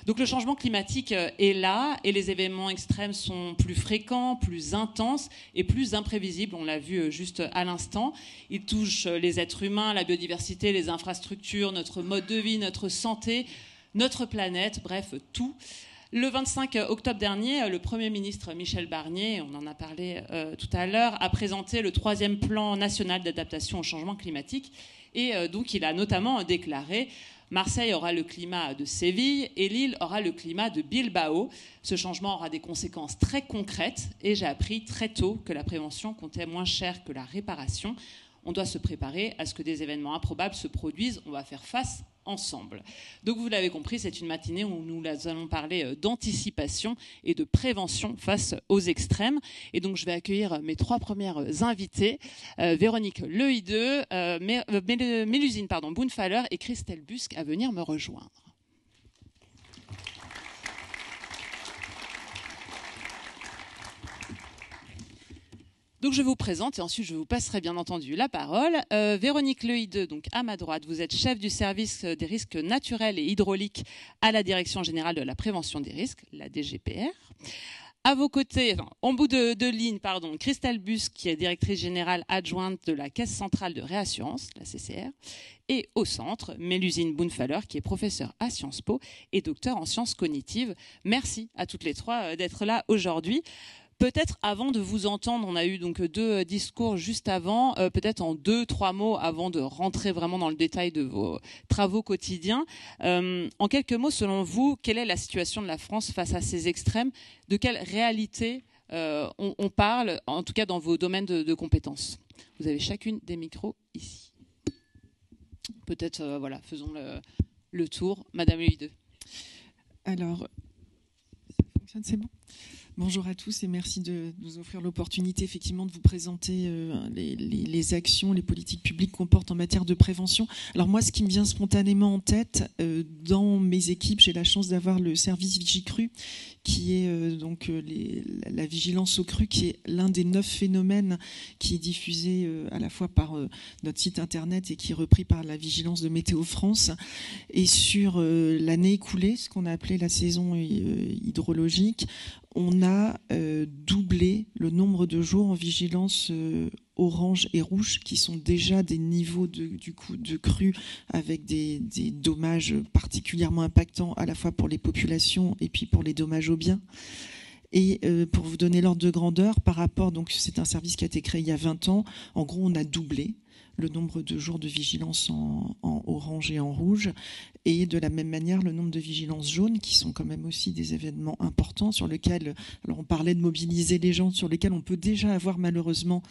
Donc le changement climatique est là et les événements extrêmes sont plus fréquents, plus intenses et plus imprévisibles. On l'a vu juste à l'instant. Ils touchent les êtres humains, la biodiversité, les infrastructures, notre mode de vie, notre santé, notre planète, bref, tout. Le 25 octobre dernier, le Premier ministre Michel Barnier, on en a parlé tout à l'heure, a présenté le 3e plan national d'adaptation au changement climatique. Et donc il a notamment déclaré « Marseille aura le climat de Séville et Lille aura le climat de Bilbao. Ce changement aura des conséquences très concrètes et j'ai appris très tôt que la prévention coûtait moins cher que la réparation. On doit se préparer à ce que des événements improbables se produisent. On va faire face ensemble. » Donc vous l'avez compris, c'est une matinée où nous allons parler d'anticipation et de prévention face aux extrêmes. Et donc je vais accueillir mes 3 premières invitées, Véronique Lehideux, Mélusine Boonfaller et Christelle Busque, à venir me rejoindre. Donc je vous présente et ensuite je vous passerai bien entendu la parole. Véronique Lehideux, donc à ma droite, vous êtes chef du service des risques naturels et hydrauliques à la Direction générale de la prévention des risques, la DGPR. À vos côtés, en bout de ligne, Christelle Busque, qui est directrice générale adjointe de la Caisse centrale de réassurance, la CCR. Et au centre, Mélusine Boonfaller, qui est professeure à Sciences Po et docteur en sciences cognitives. Merci à toutes les 3 d'être là aujourd'hui. Peut-être avant de vous entendre, on a eu donc 2 discours juste avant, peut-être en 2-3 mots avant de rentrer vraiment dans le détail de vos travaux quotidiens. En quelques mots, selon vous, quelle est la situation de la France face à ces extrêmes? De quelle réalité on parle, en tout cas dans vos domaines de compétences? Vous avez chacune des micros ici. Peut-être, faisons le tour. Madame Lehideux. Alors, ça fonctionne, c'est bon? Bonjour à tous et merci de nous offrir l'opportunité effectivement de vous présenter les actions, les politiques publiques qu'on porte en matière de prévention. Alors moi, ce qui me vient spontanément en tête, dans mes équipes, j'ai la chance d'avoir le service Vigicru, qui est la vigilance aux crues, qui est l'un des 9 phénomènes qui est diffusé à la fois par notre site internet et qui est repris par la vigilance de Météo France. Et sur l'année écoulée, ce qu'on a appelé la saison hydrologique, on a doublé le nombre de jours en vigilance orange et rouge, qui sont déjà des niveaux de crue avec des dommages particulièrement impactants à la fois pour les populations et puis pour les dommages aux biens. Et pour vous donner l'ordre de grandeur, par rapport, donc c'est un service qui a été créé il y a 20 ans, en gros on a doublé le nombre de jours de vigilance en orange et en rouge, et de la même manière le nombre de vigilances jaunes, qui sont quand même aussi des événements importants sur lesquels, alors on parlait de mobiliser les gens, sur lesquels on peut déjà avoir malheureusement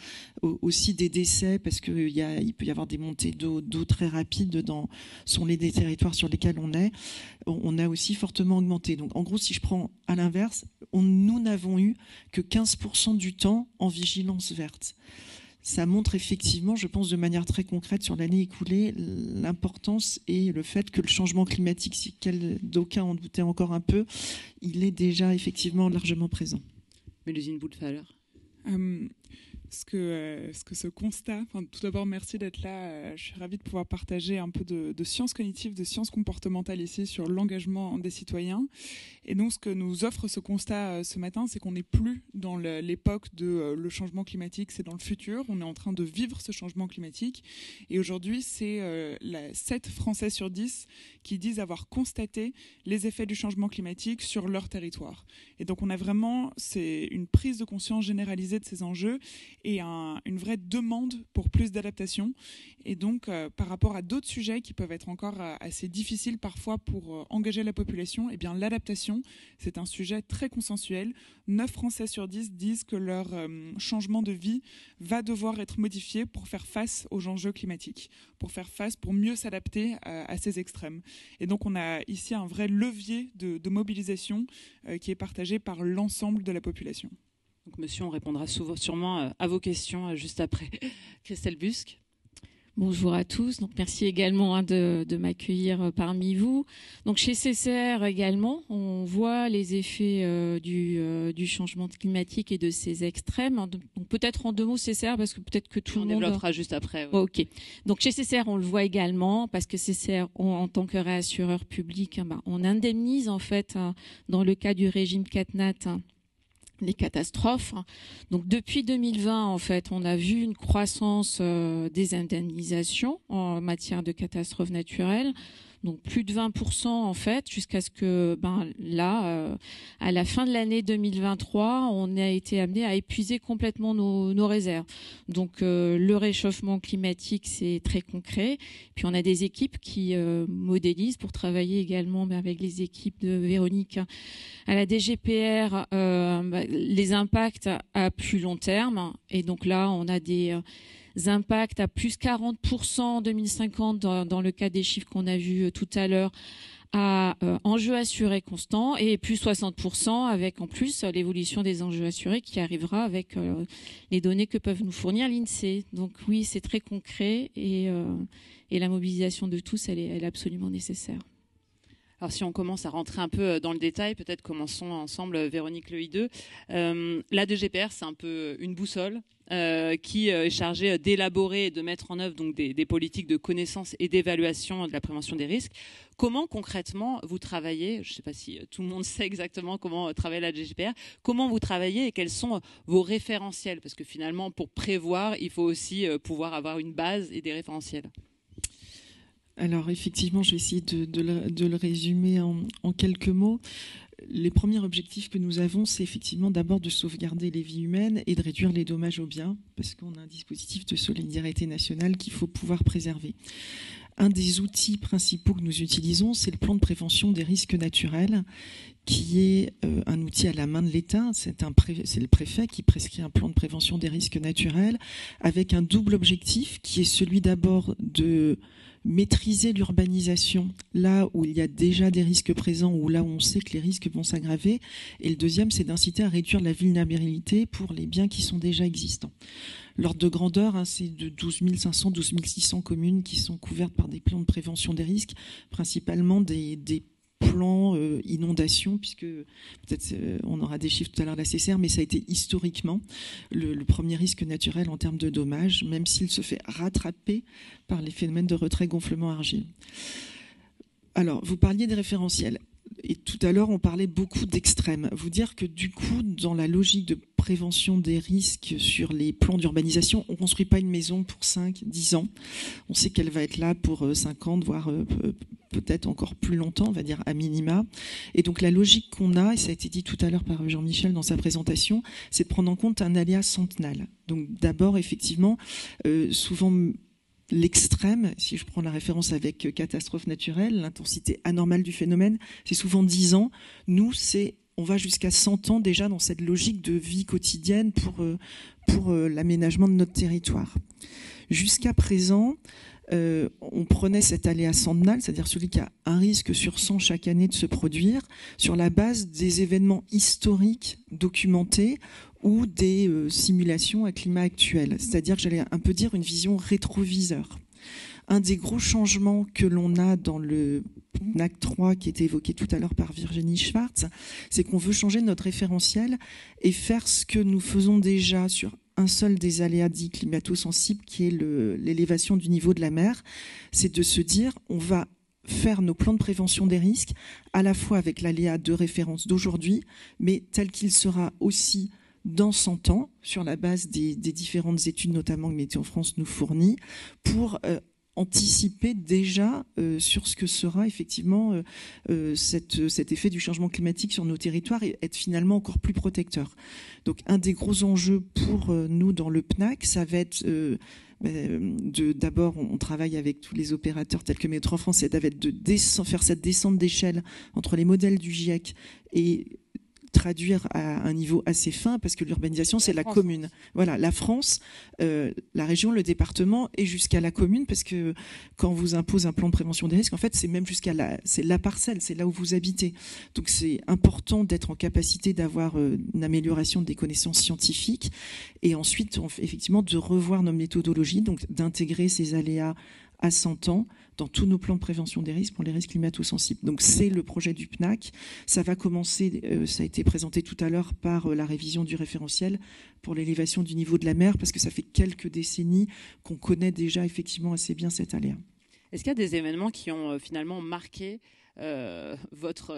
aussi des décès, parce qu'il peut y avoir des montées d'eau très rapides sur les territoires sur lesquels on a aussi fortement augmenté. Donc en gros, si je prends à l'inverse, nous n'avons eu que 15% du temps en vigilance verte. Ça montre effectivement, je pense de manière très concrète sur l'année écoulée, l'importance et le fait que le changement climatique, si d'aucuns en doutaient encore un peu, il est déjà effectivement largement présent. Mélusine Boonfaller. Ce constat, tout d'abord merci d'être là, je suis ravie de pouvoir partager un peu de sciences cognitives, de sciences comportementales ici sur l'engagement des citoyens. Et donc ce que nous offre ce constat ce matin, c'est qu'on n'est plus dans l'époque de le changement climatique, c'est dans le futur, on est en train de vivre ce changement climatique. Et aujourd'hui, c'est 7 Français sur 10 qui disent avoir constaté les effets du changement climatique sur leur territoire. Et donc on a vraiment, c'est une prise de conscience généralisée de ces enjeux et une vraie demande pour plus d'adaptation. Et donc, par rapport à d'autres sujets qui peuvent être encore assez difficiles parfois pour engager la population, eh bien, l'adaptation, c'est un sujet très consensuel. 9 Français sur 10 disent que leur changement de vie va devoir être modifié pour faire face aux enjeux climatiques, pour mieux s'adapter à ces extrêmes. Et donc, on a ici un vrai levier de mobilisation qui est partagé par l'ensemble de la population. Donc, monsieur, on répondra sûrement à vos questions juste après. Christelle Busque. Bonjour à tous. Donc, merci également de m'accueillir parmi vous. Donc, chez CCR également, on voit les effets du changement climatique et de ces extrêmes. Donc, peut-être en 2 mots CCR, parce que peut-être que tout le monde... On développera juste après. Ouais. Ok. Donc, chez CCR, on le voit également, parce que CCR, en tant que réassureur public, on indemnise en fait, dans le cas du régime CatNat, les catastrophes. Donc depuis 2020, en fait, on a vu une croissance des indemnisations en matière de catastrophes naturelles. Donc plus de 20% en fait, jusqu'à ce que là, à la fin de l'année 2023, on a été amené à épuiser complètement nos réserves. Donc le réchauffement climatique, c'est très concret. Puis on a des équipes qui modélisent pour travailler également avec les équipes de Véronique à la DGPR les impacts à plus long terme. Et donc là, on a des impacts à plus 40% en 2050 dans le cas des chiffres qu'on a vus tout à l'heure à enjeux assurés constants et plus 60% avec en plus l'évolution des enjeux assurés qui arrivera avec les données que peuvent nous fournir l'INSEE. Donc oui, c'est très concret et la mobilisation de tous, elle est absolument nécessaire. Alors si on commence à rentrer un peu dans le détail, peut-être commençons ensemble, Véronique Lehideux. La DGPR, c'est un peu une boussole qui est chargée d'élaborer et de mettre en œuvre donc, des politiques de connaissance et d'évaluation de la prévention des risques. Comment concrètement vous travaillez? Je ne sais pas si tout le monde sait exactement comment travaille la DGPR. Comment vous travaillez et quels sont vos référentiels? Parce que finalement, pour prévoir, il faut aussi pouvoir avoir une base et des référentiels. Alors effectivement, je vais essayer de le résumer en quelques mots. Les premiers objectifs que nous avons, c'est effectivement d'abord de sauvegarder les vies humaines et de réduire les dommages aux biens, parce qu'on a un dispositif de solidarité nationale qu'il faut pouvoir préserver. Un des outils principaux que nous utilisons, c'est le plan de prévention des risques naturels, qui est un outil à la main de l'État. C'est le préfet qui prescrit un plan de prévention des risques naturels, avec un double objectif, qui est celui d'abord de maîtriser l'urbanisation là où il y a déjà des risques présents ou là où on sait que les risques vont s'aggraver. Et le deuxième, c'est d'inciter à réduire la vulnérabilité pour les biens qui sont déjà existants. L'ordre de grandeur, c'est de 12 500, 12 600 communes qui sont couvertes par des plans de prévention des risques, principalement des plans inondation, puisque peut-être on aura des chiffres tout à l'heure de la CCR, mais ça a été historiquement le premier risque naturel en termes de dommages, même s'il se fait rattraper par les phénomènes de retrait-gonflement argile. Alors, vous parliez des référentiels. Et tout à l'heure, on parlait beaucoup d'extrêmes. Vous dire que du coup, dans la logique de prévention des risques sur les plans d'urbanisation, on ne construit pas une maison pour 5, 10 ans. On sait qu'elle va être là pour 50, voire peut-être encore plus longtemps, on va dire à minima. Et donc la logique qu'on a, et ça a été dit tout à l'heure par Jean-Michel dans sa présentation, c'est de prendre en compte un aléa centennal. Donc d'abord, effectivement, souvent... L'extrême, si je prends la référence avec catastrophe naturelle, l'intensité anormale du phénomène, c'est souvent 10 ans. Nous, on va jusqu'à 100 ans déjà dans cette logique de vie quotidienne pour l'aménagement de notre territoire. Jusqu'à présent, on prenait cet aléa centennal, c'est-à-dire celui qui a un risque sur 100 chaque année de se produire, sur la base des événements historiques documentés ou des simulations à climat actuel. C'est-à-dire que j'allais un peu dire une vision rétroviseur. Un des gros changements que l'on a dans le PNAC 3 qui était évoqué tout à l'heure par Virginie Schwartz, c'est qu'on veut changer notre référentiel et faire ce que nous faisons déjà sur un seul des aléas dits climato-sensibles, qui est l'élévation du niveau de la mer. C'est de se dire, on va faire nos plans de prévention des risques à la fois avec l'aléa de référence d'aujourd'hui, mais tel qu'il sera aussi dans 100 ans, sur la base des différentes études, notamment que Météo France nous fournit, pour anticiper déjà sur ce que sera effectivement cet effet du changement climatique sur nos territoires et être finalement encore plus protecteur. Donc un des gros enjeux pour nous dans le PNAC, ça va être d'abord, on travaille avec tous les opérateurs tels que Météo France, ça va être de faire cette descente d'échelle entre les modèles du GIEC et traduire à un niveau assez fin, parce que l'urbanisation, c'est la commune. Voilà, la France, la région, le département et jusqu'à la commune, parce que quand on vous impose un plan de prévention des risques, en fait, c'est même c'est la parcelle, c'est là où vous habitez. Donc c'est important d'être en capacité d'avoir une amélioration des connaissances scientifiques et ensuite, effectivement, de revoir nos méthodologies, donc d'intégrer ces aléas à 100 ans dans tous nos plans de prévention des risques pour les risques climato-sensibles. Donc c'est le projet du PNAC. Ça va commencer, ça a été présenté tout à l'heure par la révision du référentiel pour l'élévation du niveau de la mer, parce que ça fait quelques décennies qu'on connaît déjà effectivement assez bien cet aléa. Est-ce qu'il y a des événements qui ont finalement marqué votre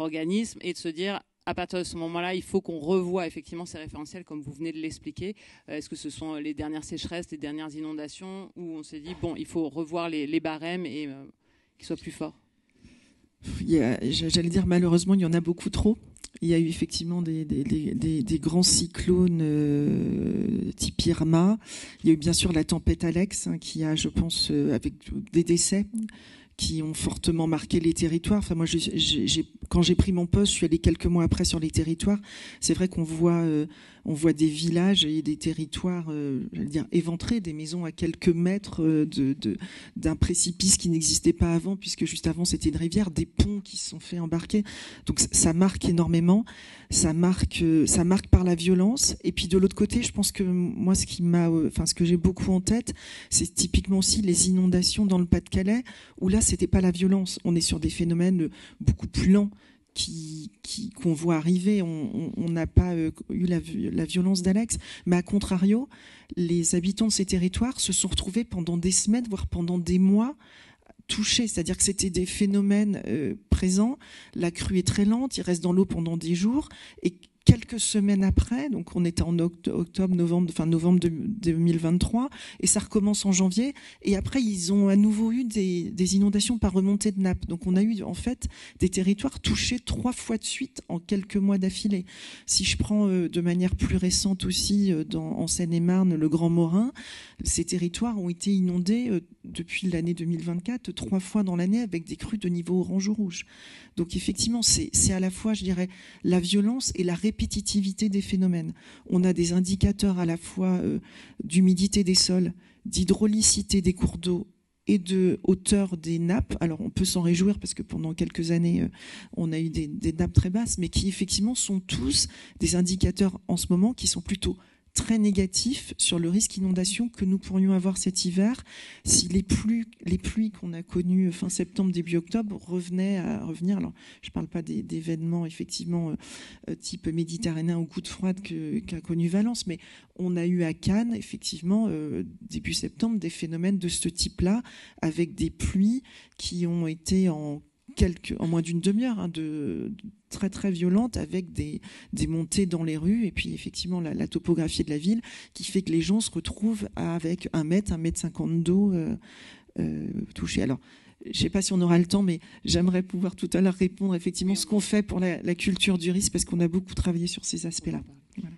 organisme, et de se dire, à partir de ce moment-là, il faut qu'on revoie effectivement ces référentiels, comme vous venez de l'expliquer. Est-ce que ce sont les dernières sécheresses, les dernières inondations, où on s'est dit, bon, il faut revoir les barèmes et qu'ils soient plus forts? J'allais dire, malheureusement, il y en a beaucoup trop. Il y a eu effectivement des grands cyclones type Irma. Il y a eu bien sûr la tempête Alex, qui a, je pense, avec des décès qui ont fortement marqué les territoires. Enfin, moi, quand j'ai pris mon poste, je suis allée quelques mois après sur les territoires. C'est vrai qu'on voit des villages et des territoires, j'allais dire, éventrés, des maisons à quelques mètres d'un précipice qui n'existait pas avant, puisque juste avant, c'était une rivière, des ponts qui se sont fait embarquer. Donc, ça marque énormément. Ça marque par la violence. Et puis, de l'autre côté, je pense que moi, ce que j'ai beaucoup en tête, c'est typiquement aussi les inondations dans le Pas-de-Calais, où là, c'était pas la violence. On est sur des phénomènes beaucoup plus lents qu'on voit arriver. On n'a pas eu la violence d'Alex, mais à contrario, les habitants de ces territoires se sont retrouvés pendant des semaines, voire pendant des mois, touchés. C'est-à-dire que c'était des phénomènes présents. La crue est très lente, il reste dans l'eau pendant des jours, et quelques semaines après, donc on était en novembre 2023, et ça recommence en janvier, et après ils ont à nouveau eu des inondations par remontée de nappe. Donc on a eu en fait des territoires touchés 3 fois de suite en quelques mois d'affilée. Si je prends de manière plus récente aussi en Seine-et-Marne, le Grand Morin, ces territoires ont été inondés depuis l'année 2024 3 fois dans l'année, avec des crues de niveau orange ou rouge. Donc effectivement, c'est à la fois, je dirais, la violence et la répétitivité des phénomènes. On a des indicateurs à la fois d'humidité des sols, d'hydraulicité des cours d'eau et de hauteur des nappes. Alors on peut s'en réjouir parce que pendant quelques années, on a eu des nappes très basses, mais qui effectivement sont tous des indicateurs en ce moment qui sont plutôt très négatif sur le risque inondation que nous pourrions avoir cet hiver si les pluies qu'on a connues fin septembre, début octobre revenaient à revenir. Alors, je ne parle pas d'événements effectivement type méditerranéen ou goutte froide qu'a connu Valence, mais on a eu à Cannes, effectivement, début septembre, des phénomènes de ce type-là, avec des pluies qui ont été en moins d'une demi-heure, de très très violentes, avec des montées dans les rues, et puis effectivement la topographie de la ville qui fait que les gens se retrouvent avec 1 mètre 50 d'eau touchée. Alors, je ne sais pas si on aura le temps, mais j'aimerais pouvoir tout à l'heure répondre effectivement ce qu'on fait pour la culture du risque, parce qu'on a beaucoup travaillé sur ces aspects-là. Voilà.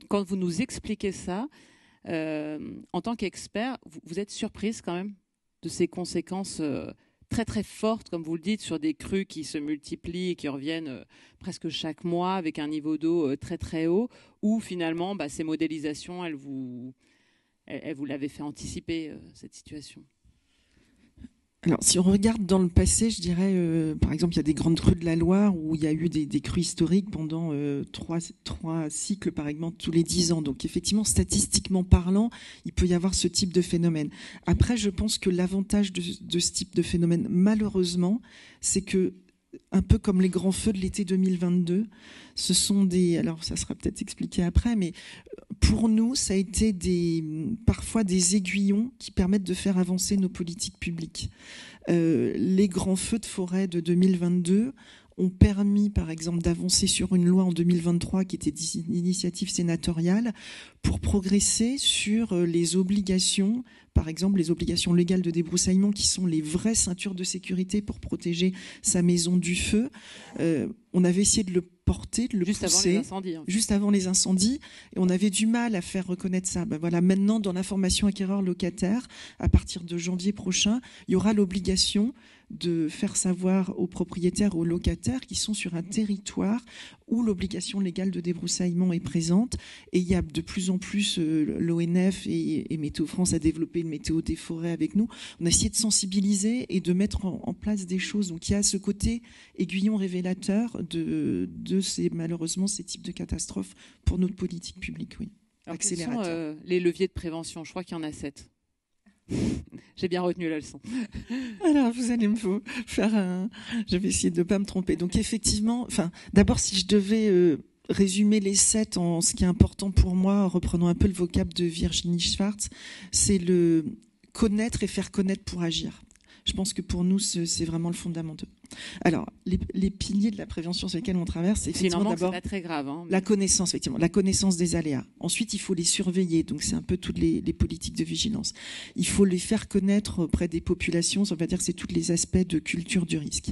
Quand vous nous expliquez ça, en tant qu'expert, vous êtes surprise quand même de ces conséquences très très fortes, comme vous le dites, sur des crues qui se multiplient et qui reviennent presque chaque mois avec un niveau d'eau très très haut, où finalement ces modélisations, elles vous l'avaient fait anticiper cette situation? Alors, si on regarde dans le passé, je dirais, par exemple, il y a des grandes crues de la Loire où il y a eu des crues historiques pendant 3 cycles, par exemple, tous les 10 ans. Donc, effectivement, statistiquement parlant, il peut y avoir ce type de phénomène. Après, je pense que l'avantage de ce type de phénomène, malheureusement, c'est que, un peu comme les grands feux de l'été 2022, ce sont alors ça sera peut-être expliqué après, mais pour nous, ça a été parfois des aiguillons qui permettent de faire avancer nos politiques publiques. Les grands feux de forêt de 2022 ont permis, par exemple, d'avancer sur une loi en 2023 qui était d'initiative sénatoriale pour progresser sur les obligations, par exemple les obligations légales de débroussaillement qui sont les vraies ceintures de sécurité pour protéger sa maison du feu. on avait essayé de le porter, de le juste pousser, avant les incendies, en fait. Juste avant les incendies, et on avait du mal à faire reconnaître ça. Ben voilà, maintenant, dans l'information acquéreur locataire, à partir de janvier prochain, il y aura l'obligation de faire savoir aux propriétaires, aux locataires qui sont sur un territoire où l'obligation légale de débroussaillement est présente. Et il y a de plus en plus, l'ONF et Météo France a développé une météo des forêts avec nous. On a essayé de sensibiliser et de mettre en place des choses. Donc il y a ce côté aiguillon révélateur de malheureusement ces types de catastrophes pour notre politique publique. Oui. Alors, quels sont les leviers de prévention? Je crois qu'il y en a 7. J'ai bien retenu la leçon. Alors, vous allez me faire je vais essayer de ne pas me tromper. Donc, effectivement, d'abord, si je devais résumer les 7 en ce qui est important pour moi, reprenons un peu le vocable de Virginie Schwartz, c'est le connaître et faire connaître pour agir. Je pense que pour nous, c'est vraiment le fondamental. Alors, les piliers de la prévention sur lesquels on traverse, c'est effectivement d'abord pas très grave, hein, mais... la connaissance, effectivement, la connaissance des aléas. Ensuite, il faut les surveiller. Donc, c'est un peu toutes les politiques de vigilance. Il faut les faire connaître auprès des populations. Ça veut dire que c'est tous les aspects de culture du risque.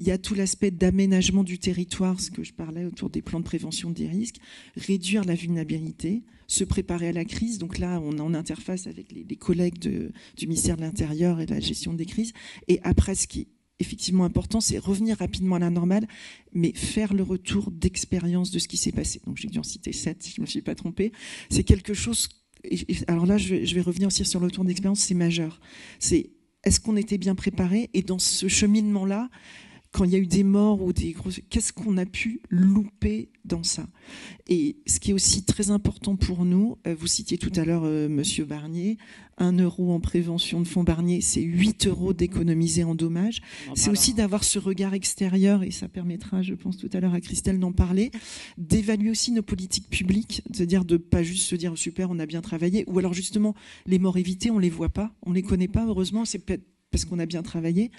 Il y a tout l'aspect d'aménagement du territoire, ce que je parlais autour des plans de prévention des risques, réduire la vulnérabilité, se préparer à la crise. Donc là, on est en interface avec les collègues du ministère de l'Intérieur et de la gestion des crises. Et après, ce qui est effectivement important, c'est revenir rapidement à la normale, mais faire le retour d'expérience de ce qui s'est passé. Donc j'ai dû en citer 7, si je ne me suis pas trompée. C'est quelque chose... Alors là, je vais revenir aussi sur le retour d'expérience, c'est majeur. C'est est-ce qu'on était bien préparé? Et dans ce cheminement-là, quand il y a eu des morts ou des grosses... Qu'est-ce qu'on a pu louper dans ça? Et ce qui est aussi très important pour nous, vous citiez tout à l'heure Monsieur Barnier, 1 € en prévention de fonds Barnier, c'est 8 € d'économiser en dommages. C'est aussi d'avoir ce regard extérieur, et ça permettra, je pense tout à l'heure à Christelle d'en parler, d'évaluer aussi nos politiques publiques, c'est-à-dire de pas juste se dire super, on a bien travaillé, ou alors justement les morts évitées, on les voit pas, on les connaît pas, heureusement, c'est peut-être parce qu'on a bien travaillé,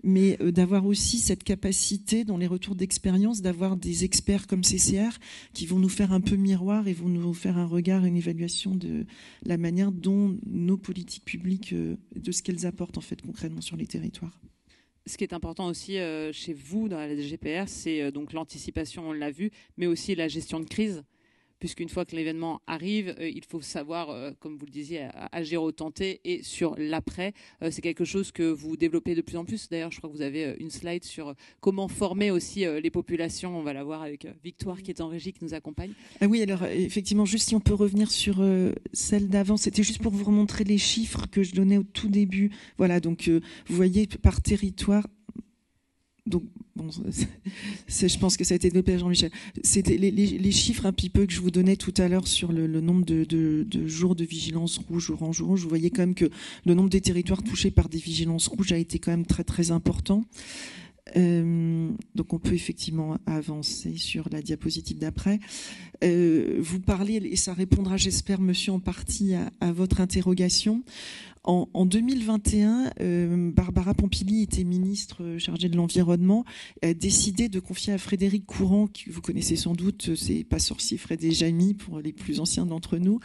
mais d'avoir aussi cette capacité dans les retours d'expérience, d'avoir des experts comme CCR qui vont nous faire un peu miroir et vont nous faire un regard, une évaluation de la manière dont nos politiques publiques, de ce qu'elles apportent en fait concrètement sur les territoires. Ce qui est important aussi chez vous dans la DGPR, c'est donc l'anticipation, on l'a vu, mais aussi la gestion de crise. Puisqu'une fois que l'événement arrive, il faut savoir, comme vous le disiez, agir au tenté et sur l'après. C'est quelque chose que vous développez de plus en plus. D'ailleurs, je crois que vous avez une slide sur comment former aussi les populations. On va la voir avec Victoire qui est en régie, qui nous accompagne. Ah oui, alors effectivement, juste si on peut revenir sur celle d'avant, c'était juste pour vous remontrer les chiffres que je donnais au tout début. Voilà, donc vous voyez par territoire. Donc, bon, je pense que ça a été développé par Jean-Michel. C'était les chiffres un petit peu que je vous donnais tout à l'heure sur le nombre de jours de vigilance rouge, orange, rouge. Vous voyez quand même que le nombre des territoires touchés par des vigilances rouges a été quand même très, très important. Donc on peut effectivement avancer sur la diapositive d'après. Vous parlez, et ça répondra, j'espère, monsieur, en partie à votre interrogation. En 2021, Barbara Pompili était ministre chargée de l'environnement, a décidé de confier à Frédéric Courant, que vous connaissez sans doute, c'est pas sorcier Fred et Jamie pour les plus anciens d'entre nous,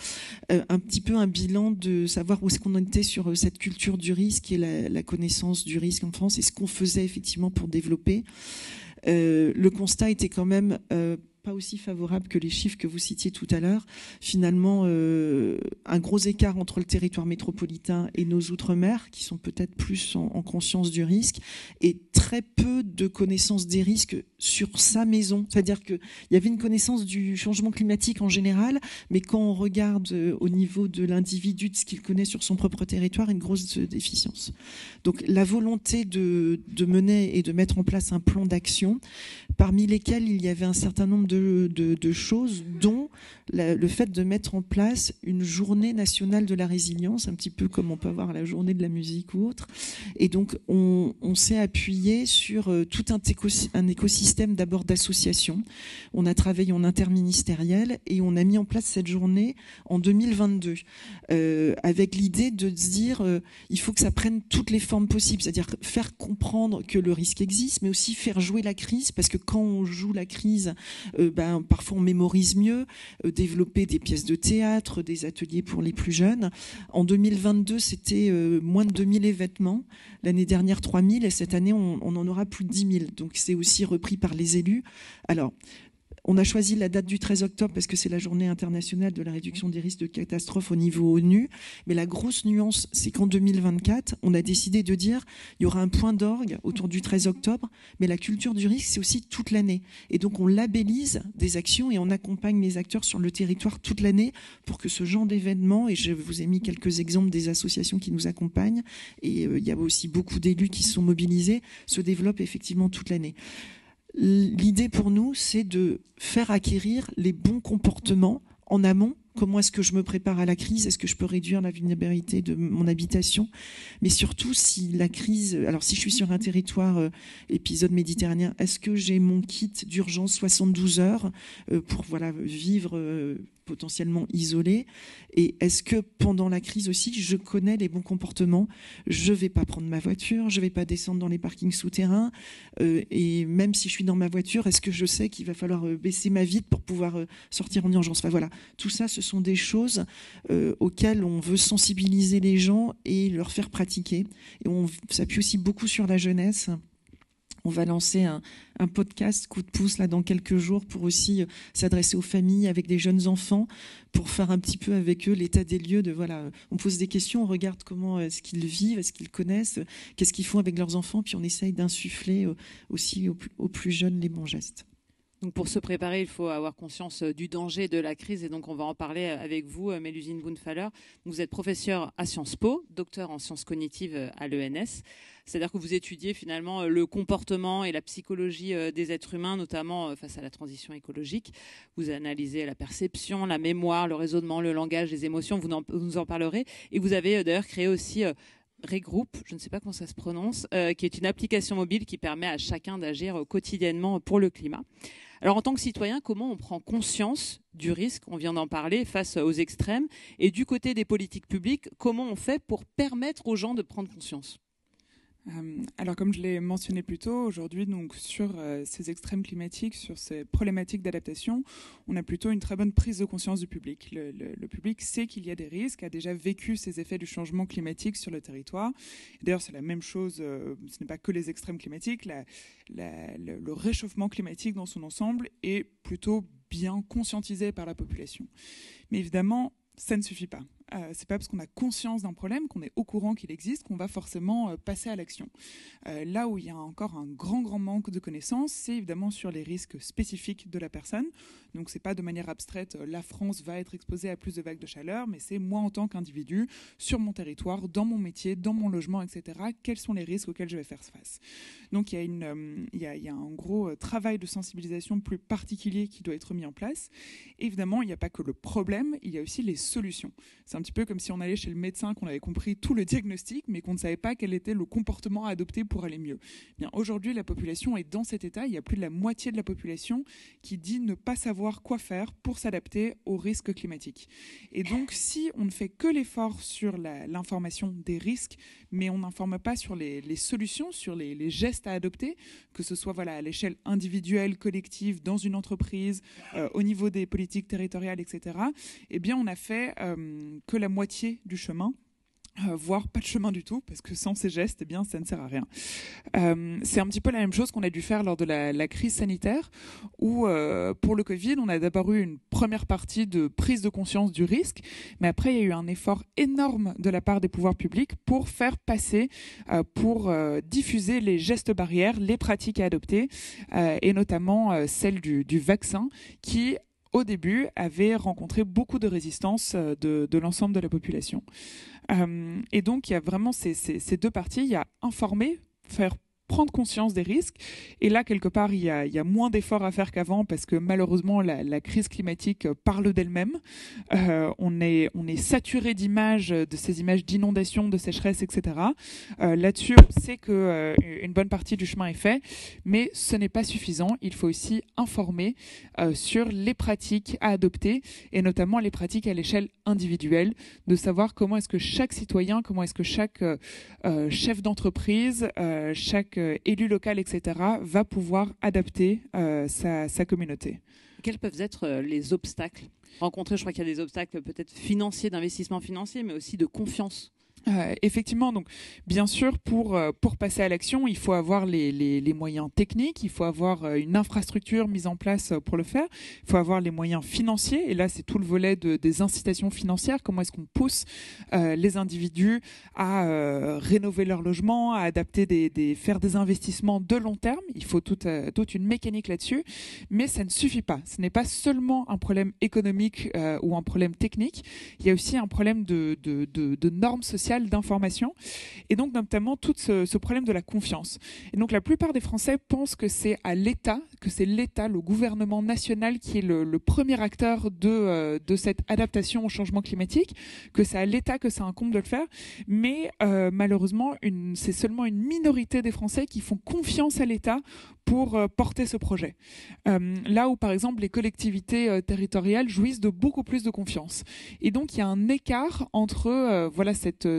un petit peu un bilan de savoir où est-ce qu'on était sur cette culture du risque et la connaissance du risque en France et ce qu'on faisait effectivement pour développer. Le constat était quand même pas aussi favorable que les chiffres que vous citiez tout à l'heure. Finalement, un gros écart entre le territoire métropolitain et nos outre-mer, qui sont peut-être plus en conscience du risque, et très peu de connaissance des risques sur sa maison. C'est-à-dire qu'il y avait une connaissance du changement climatique en général, mais quand on regarde au niveau de l'individu, de ce qu'il connaît sur son propre territoire, une grosse déficience. Donc la volonté de mener et de mettre en place un plan d'action, parmi lesquels il y avait un certain nombre de choses, dont le fait de mettre en place une journée nationale de la résilience, un petit peu comme on peut avoir la journée de la musique ou autre. Et donc, on s'est appuyé sur tout un écosystème d'abord d'associations. On a travaillé en interministériel et on a mis en place cette journée en 2022, avec l'idée de se dire il faut que ça prenne toutes les formes possibles, c'est-à-dire faire comprendre que le risque existe, mais aussi faire jouer la crise, parce que quand on joue la crise, parfois on mémorise mieux, développer des pièces de théâtre, des ateliers pour les plus jeunes. En 2022, c'était moins de 2000 événements L'année dernière, 3 000, et cette année, on en aura plus de 10 000. Donc c'est aussi repris par les élus. Alors, on a choisi la date du 13 octobre parce que c'est la journée internationale de la réduction des risques de catastrophe au niveau ONU. Mais la grosse nuance, c'est qu'en 2024, on a décidé de dire il y aura un point d'orgue autour du 13 octobre, mais la culture du risque, c'est aussi toute l'année. Et donc, on labellise des actions et on accompagne les acteurs sur le territoire toute l'année pour que ce genre d'événement, et je vous ai mis quelques exemples des associations qui nous accompagnent, et il y a aussi beaucoup d'élus qui se sont mobilisés, se développe effectivement toute l'année. L'idée pour nous, c'est de faire acquérir les bons comportements en amont. Comment est-ce que je me prépare à la crise? Est-ce que je peux réduire la vulnérabilité de mon habitation? Mais surtout, si la crise... Alors, si je suis sur un territoire épisode méditerranéen, est-ce que j'ai mon kit d'urgence 72 heures pour vivre potentiellement isolé? Et est-ce que pendant la crise aussi, je connais les bons comportements? Je ne vais pas prendre ma voiture, je ne vais pas descendre dans les parkings souterrains. Et même si je suis dans ma voiture, est-ce que je sais qu'il va falloir baisser ma vitre pour pouvoir sortir en urgence? Enfin, voilà, tout ça, ce sont des choses auxquelles on veut sensibiliser les gens et leur faire pratiquer. Et on s'appuie aussi beaucoup sur la jeunesse. On va lancer un podcast coup de pouce là dans quelques jours pour aussi s'adresser aux familles avec des jeunes enfants, pour faire un petit peu avec eux l'état des lieux de voilà, on pose des questions, on regarde comment est-ce qu'ils vivent, est-ce qu'ils connaissent, qu'est-ce qu'ils font avec leurs enfants, puis on essaye d'insuffler aussi aux plus jeunes les bons gestes. Donc pour se préparer, il faut avoir conscience du danger de la crise, et donc on va en parler avec vous, Mélusine Boonfaller. Vous êtes professeur à Sciences Po, docteur en sciences cognitives à l'ENS. C'est-à-dire que vous étudiez finalement le comportement et la psychologie des êtres humains, notamment face à la transition écologique. Vous analysez la perception, la mémoire, le raisonnement, le langage, les émotions, vous nous en parlerez. Et vous avez d'ailleurs créé aussi... Regroup, je ne sais pas comment ça se prononce, qui est une application mobile qui permet à chacun d'agir quotidiennement pour le climat. Alors en tant que citoyen, comment on prend conscience du risque, on vient d'en parler, face aux extrêmes, et du côté des politiques publiques, comment on fait pour permettre aux gens de prendre conscience ? Alors, comme je l'ai mentionné plus tôt, aujourd'hui, donc, sur ces extrêmes climatiques, sur ces problématiques d'adaptation, on a plutôt une très bonne prise de conscience du public. Le public sait qu'il y a des risques, a déjà vécu ces effets du changement climatique sur le territoire. D'ailleurs, c'est la même chose, ce n'est pas que les extrêmes climatiques, le réchauffement climatique dans son ensemble est plutôt bien conscientisé par la population. Mais évidemment, ça ne suffit pas. C'est pas parce qu'on a conscience d'un problème, qu'on est au courant qu'il existe, qu'on va forcément passer à l'action. Là où il y a encore un grand manque de connaissances, c'est évidemment sur les risques spécifiques de la personne. Donc c'est pas de manière abstraite, la France va être exposée à plus de vagues de chaleur, mais c'est moi en tant qu'individu, sur mon territoire, dans mon métier, dans mon logement, etc. Quels sont les risques auxquels je vais faire face? Donc il y a un gros travail de sensibilisation plus particulier qui doit être mis en place. Évidemment, il n'y a pas que le problème, il y a aussi les solutions. C'est un petit peu comme si on allait chez le médecin, qu'on avait compris tout le diagnostic, mais qu'on ne savait pas quel était le comportement à adopter pour aller mieux. Bien, aujourd'hui, la population est dans cet état. Il y a plus de la moitié de la population qui dit ne pas savoir quoi faire pour s'adapter aux risques climatiques. Et donc, si on ne fait que l'effort sur l'information des risques, mais on n'informe pas sur les solutions, sur les gestes à adopter, que ce soit à l'échelle individuelle, collective, dans une entreprise, au niveau des politiques territoriales, etc., eh bien, on a fait que la moitié du chemin, voire pas de chemin du tout, parce que sans ces gestes, eh bien, ça ne sert à rien. C'est un petit peu la même chose qu'on a dû faire lors de la crise sanitaire, où pour le Covid, on a d'abord eu une première partie de prise de conscience du risque, mais après, il y a eu un effort énorme de la part des pouvoirs publics pour faire passer, pour diffuser les gestes barrières, les pratiques à adopter, et notamment celle du vaccin, qui au début, avait rencontré beaucoup de résistance de l'ensemble de la population. Et donc, il y a vraiment ces deux parties. Il y a informer, faire prendre conscience des risques. Et là, quelque part, il y a moins d'efforts à faire qu'avant parce que malheureusement, la crise climatique parle d'elle-même. On est saturé d'images, de ces images d'inondations, de sécheresse, etc. Là-dessus, on sait qu'une bonne partie du chemin est fait, mais ce n'est pas suffisant. Il faut aussi informer sur les pratiques à adopter et notamment les pratiques à l'échelle individuelle, de savoir comment est-ce que chaque citoyen, comment est-ce que chaque chef d'entreprise, chaque élu local, etc., va pouvoir adapter sa communauté. Quels peuvent être les obstacles rencontrés? Je crois qu'il y a des obstacles peut-être financiers, d'investissement financier, mais aussi de confiance. Effectivement, donc bien sûr, pour passer à l'action, il faut avoir les moyens techniques, il faut avoir une infrastructure mise en place pour le faire, il faut avoir les moyens financiers, et là c'est tout le volet des incitations financières, comment est-ce qu'on pousse les individus à rénover leur logement, à adapter faire des investissements de long terme. Il faut toute une mécanique là-dessus, mais ça ne suffit pas. Ce n'est pas seulement un problème économique ou un problème technique, il y a aussi un problème de normes sociales, d'information, et donc notamment tout ce problème de la confiance. Et donc la plupart des Français pensent que c'est l'État, le gouvernement national qui est le premier acteur de cette adaptation au changement climatique, que c'est à l'État que ça incombe de le faire, mais malheureusement c'est seulement une minorité des Français qui font confiance à l'État pour porter ce projet. Là où par exemple les collectivités territoriales jouissent de beaucoup plus de confiance. Et donc il y a un écart entre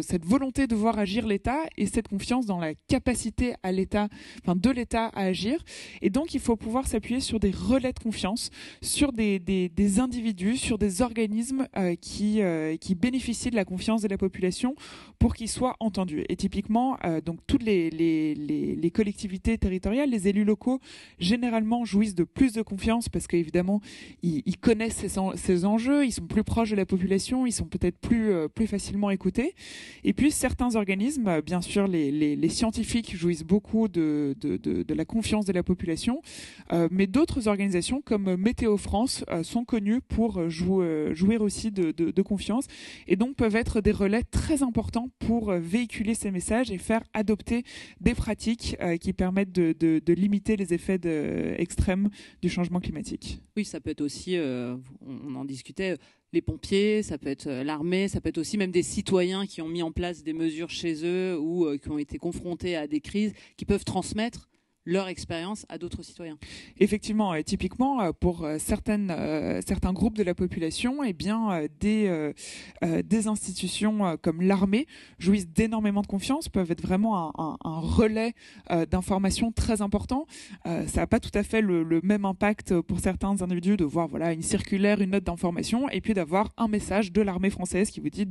cette volonté de voir agir l'État et cette confiance dans la capacité de l'État à agir. Et donc il faut pouvoir s'appuyer sur des relais de confiance, sur des individus, sur des organismes qui bénéficient de la confiance de la population pour qu'ils soient entendus. Et typiquement, donc toutes les collectivités territoriales, les élus locaux, généralement jouissent de plus de confiance parce qu'évidemment, ils connaissent ces enjeux, ils sont plus proches de la population, ils sont peut-être plus facilement écoutés. Et puis, certains organismes, bien sûr, les scientifiques jouissent beaucoup de la confiance de la population, mais d'autres organisations comme Météo France sont connues pour jouir aussi de confiance et donc peuvent être des relais très importants pour véhiculer ces messages et faire adopter des pratiques qui permettent de limiter les effets extrêmes du changement climatique. Oui, ça peut être aussi, on en discutait, les pompiers, ça peut être l'armée, ça peut être aussi même des citoyens qui ont mis en place des mesures chez eux ou qui ont été confrontés à des crises, qui peuvent transmettre leur expérience à d'autres citoyens. Effectivement, typiquement pour certains groupes de la population, des institutions comme l'armée jouissent d'énormément de confiance, peuvent être vraiment un relais d'information très important. Ça n'a pas tout à fait le même impact pour certains individus de voir une circulaire, une note d'information, et puis d'avoir un message de l'armée française qui vous dit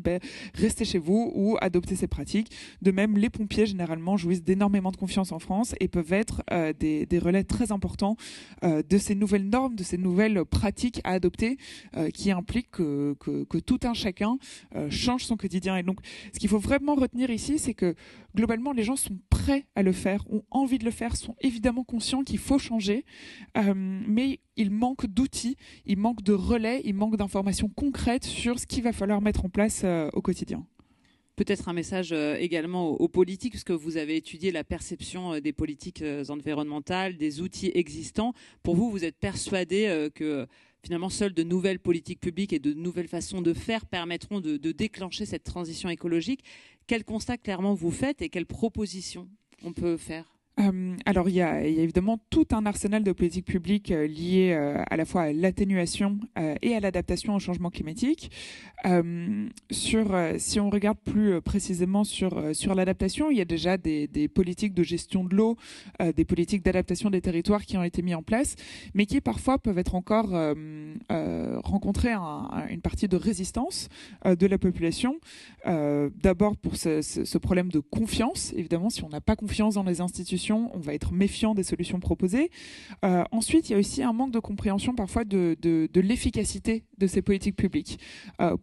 restez chez vous ou adoptez ces pratiques. De même, les pompiers généralement jouissent d'énormément de confiance en France et peuvent être des relais très importants de ces nouvelles normes, de ces nouvelles pratiques à adopter qui impliquent que tout un chacun change son quotidien. Et donc, ce qu'il faut vraiment retenir ici, c'est que globalement, les gens sont prêts à le faire, ont envie de le faire, sont évidemment conscients qu'il faut changer, mais il manque d'outils, il manque de relais, il manque d'informations concrètes sur ce qu'il va falloir mettre en place au quotidien. Peut-être un message également aux politiques, puisque vous avez étudié la perception des politiques environnementales, des outils existants. Pour vous, vous êtes persuadé que finalement, seules de nouvelles politiques publiques et de nouvelles façons de faire permettront de déclencher cette transition écologique. Quel constat clairement vous faites et quelles propositions on peut faire ? Alors, il y a évidemment tout un arsenal de politiques publiques liées à la fois à l'atténuation et à l'adaptation au changement climatique. Si on regarde plus précisément sur l'adaptation, il y a déjà des politiques de gestion de l'eau, des politiques d'adaptation des territoires qui ont été mis en place, mais qui parfois peuvent être encore rencontrer une partie de résistance de la population. D'abord pour ce problème de confiance. Évidemment, si on n'a pas confiance dans les institutions, on va être méfiant des solutions proposées. Ensuite, il y a aussi un manque de compréhension parfois de l'efficacité de ces politiques publiques.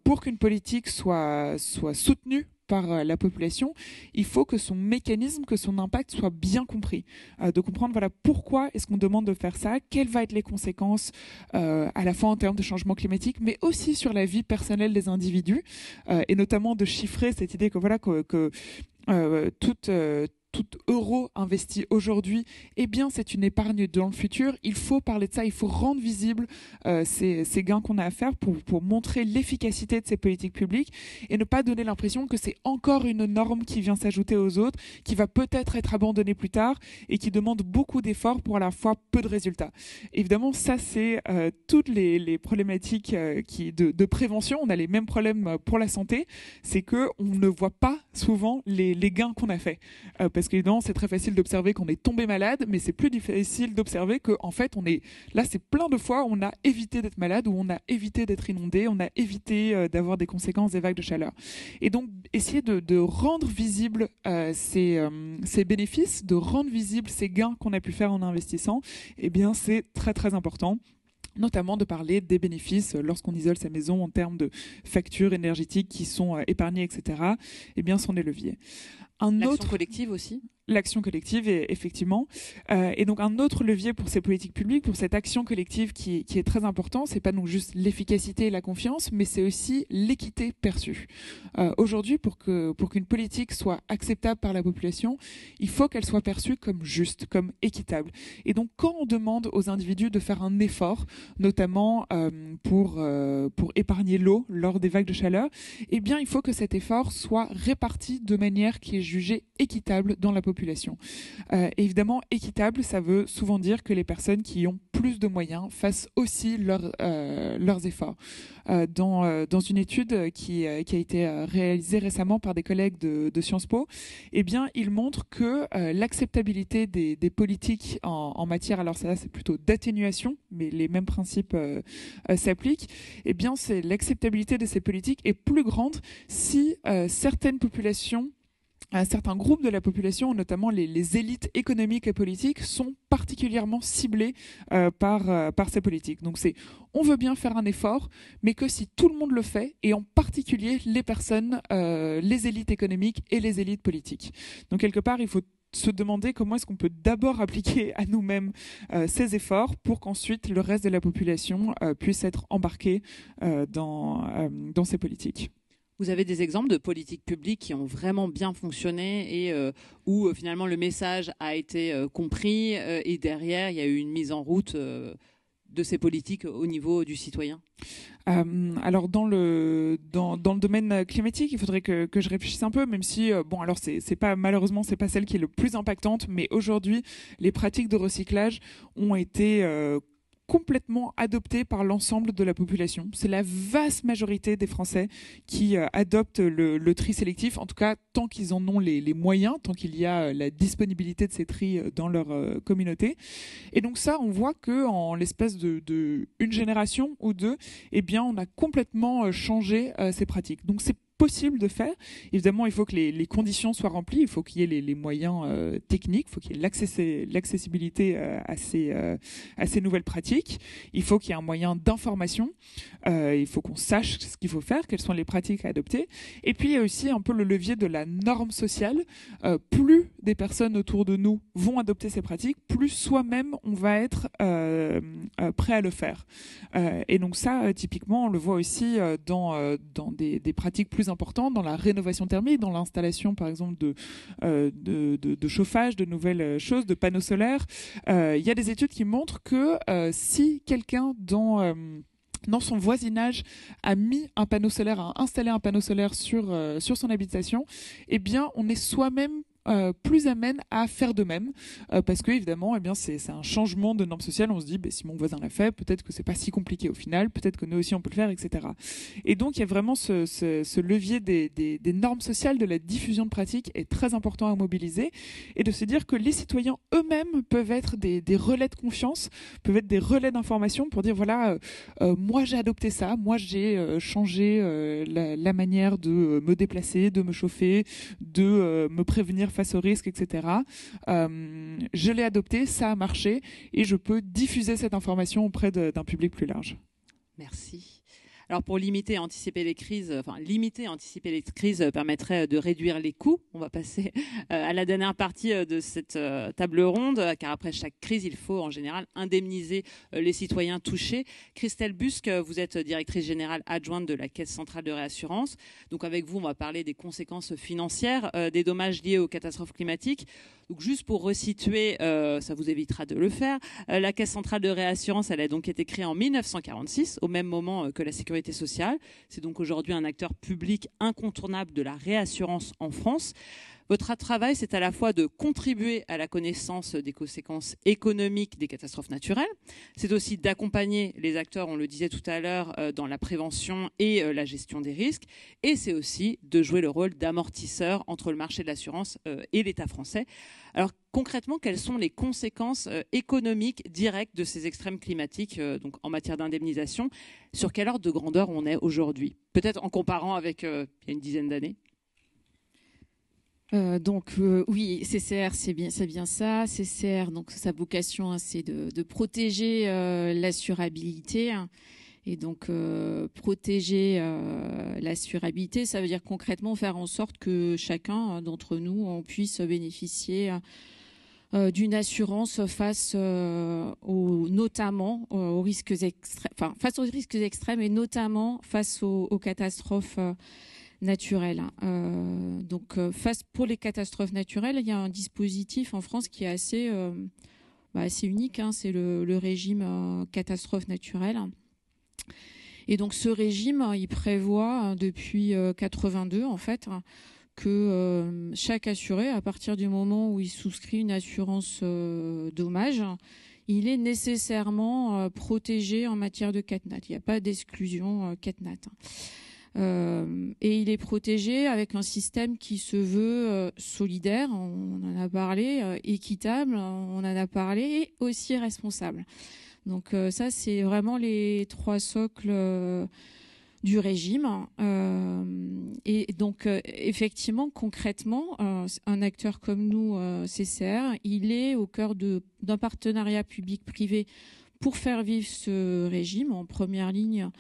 Pour qu'une politique soit soutenue par la population, il faut que son mécanisme, que son impact soit bien compris. De comprendre pourquoi est-ce qu'on demande de faire ça, quelles vont être les conséquences à la fois en termes de changement climatique, mais aussi sur la vie personnelle des individus, et notamment de chiffrer cette idée que tout euro investi aujourd'hui, c'est une épargne dans le futur. Il faut parler de ça, il faut rendre visible ces gains qu'on a à faire pour montrer l'efficacité de ces politiques publiques et ne pas donner l'impression que c'est encore une norme qui vient s'ajouter aux autres, qui va peut-être être abandonnée plus tard et qui demande beaucoup d'efforts pour à la fois peu de résultats. Évidemment, ça c'est toutes les problématiques de prévention. On a les mêmes problèmes pour la santé, c'est qu'on ne voit pas souvent les gains qu'on a fait. parce qu'évidemment, c'est très facile d'observer qu'on est tombé malade, mais c'est plus difficile d'observer qu'en fait, là, c'est plein de fois où on a évité d'être malade, où on a évité d'être inondé, on a évité d'avoir des conséquences des vagues de chaleur. Et donc, essayer de rendre visibles ces bénéfices, de rendre visibles ces gains qu'on a pu faire en investissant, eh bien, c'est très, très important. Notamment de parler des bénéfices lorsqu'on isole sa maison en termes de factures énergétiques qui sont épargnées, etc. Eh bien, sont des leviers. L'action collective aussi. L'action collective, effectivement. Et donc, un autre levier pour ces politiques publiques, pour cette action collective qui est très important, c'est pas donc juste l'efficacité et la confiance, mais c'est aussi l'équité perçue. Aujourd'hui, pour qu'une politique soit acceptable par la population, il faut qu'elle soit perçue comme juste, comme équitable. Et donc, quand on demande aux individus de faire un effort, notamment pour épargner l'eau lors des vagues de chaleur, eh bien, il faut que cet effort soit réparti de manière qui est jugée équitable dans la population. Évidemment, équitable, ça veut souvent dire que les personnes qui ont plus de moyens fassent aussi leurs efforts. Dans une étude qui a été réalisée récemment par des collègues de Sciences Po, eh bien, ils montrent que l'acceptabilité des politiques en matière, alors ça c'est plutôt d'atténuation, mais les mêmes principes s'appliquent, eh bien, c'est l'acceptabilité de ces politiques est plus grande si certaines populations, certains groupes de la population, notamment les élites économiques et politiques, sont particulièrement ciblés par ces politiques. Donc on veut bien faire un effort, mais que si tout le monde le fait, et en particulier les personnes, les élites économiques et les élites politiques. Donc quelque part, il faut se demander comment est-ce qu'on peut d'abord appliquer à nous-mêmes ces efforts pour qu'ensuite le reste de la population puisse être embarqué dans ces politiques. Vous avez des exemples de politiques publiques qui ont vraiment bien fonctionné et où finalement le message a été compris et derrière il y a eu une mise en route de ces politiques au niveau du citoyen? Alors dans le domaine climatique, il faudrait que je réfléchisse un peu, même si alors malheureusement c'est pas celle qui est le plus impactante, mais aujourd'hui les pratiques de recyclage ont été complètement adopté par l'ensemble de la population. C'est la vaste majorité des Français qui adoptent le tri sélectif, en tout cas tant qu'ils en ont les moyens, tant qu'il y a la disponibilité de ces tris dans leur communauté. Et donc ça, on voit qu'en l'espace de une génération ou deux, eh bien, on a complètement changé ces pratiques. Donc c'est possible de faire. Évidemment, il faut que les conditions soient remplies, il faut qu'il y ait les moyens techniques, il faut qu'il y ait l'accessibilité à ces nouvelles pratiques, il faut qu'il y ait un moyen d'information, il faut qu'on sache ce qu'il faut faire, quelles sont les pratiques à adopter, et puis il y a aussi un peu le levier de la norme sociale. Plus des personnes autour de nous vont adopter ces pratiques, plus soi-même on va être prêt à le faire. Et donc ça, typiquement, on le voit aussi dans des pratiques plus importantes, dans la rénovation thermique, dans l'installation, par exemple, de chauffage, de nouvelles choses, de panneaux solaires. Il y a des études qui montrent que si quelqu'un dans son voisinage a mis un panneau solaire, a installé un panneau solaire sur son habitation, eh bien, on est soi-même plus amène à faire de même parce que évidemment eh bien c'est un changement de norme sociale. On se dit si mon voisin l'a fait, peut-être que c'est pas si compliqué au final, peut-être que nous aussi on peut le faire, etc. Et donc il y a vraiment ce levier des normes sociales, de la diffusion de pratiques est très important à mobiliser, et de se dire que les citoyens eux-mêmes peuvent être des relais de confiance, peuvent être des relais d'information pour dire voilà, moi j'ai adopté ça, moi j'ai changé la manière de me déplacer, de me chauffer, de me prévenir face aux risques, etc. Je l'ai adopté, ça a marché, et je peux diffuser cette information auprès d'un public plus large. Merci. Alors pour limiter et anticiper les crises, permettrait de réduire les coûts. On va passer à la dernière partie de cette table ronde, car après chaque crise, il faut en général indemniser les citoyens touchés. Christelle Busque, vous êtes directrice générale adjointe de la Caisse centrale de réassurance. Donc avec vous, on va parler des conséquences financières des dommages liés aux catastrophes climatiques. Donc juste pour resituer, ça vous évitera de le faire, la Caisse centrale de réassurance, elle a donc été créée en 1946, au même moment que la Sécurité sociale. C'est donc aujourd'hui un acteur public incontournable de la réassurance en France. Votre travail, c'est à la fois de contribuer à la connaissance des conséquences économiques des catastrophes naturelles, c'est aussi d'accompagner les acteurs, on le disait tout à l'heure, dans la prévention et la gestion des risques, et c'est aussi de jouer le rôle d'amortisseur entre le marché de l'assurance et l'État français. Alors concrètement, quelles sont les conséquences économiques directes de ces extrêmes climatiques donc en matière d'indemnisation? Sur quel ordre de grandeur on est aujourd'hui? Peut-être en comparant avec il y a une dizaine d'années. Oui, CCR, c'est bien ça. CCR, donc sa vocation, c'est de protéger l'assurabilité. Et donc protéger l'assurabilité, ça veut dire concrètement faire en sorte que chacun d'entre nous on puisse bénéficier d'une assurance face notamment aux risques extrêmes, face aux risques extrêmes et notamment face aux catastrophes naturelles. Pour les catastrophes naturelles, il y a un dispositif en France qui est assez unique. C'est le régime catastrophe naturelle. Et donc ce régime, il prévoit depuis 82 en fait que chaque assuré, à partir du moment où il souscrit une assurance dommage, il est nécessairement protégé en matière de CatNat. Il n'y a pas d'exclusion CatNat. Et il est protégé avec un système qui se veut solidaire, on en a parlé, équitable, on en a parlé, et aussi responsable. Donc ça, c'est vraiment les trois socles du régime. Et donc, effectivement, concrètement, un acteur comme nous, CCR, il est au cœur d'un partenariat public-privé pour faire vivre ce régime. En première ligne,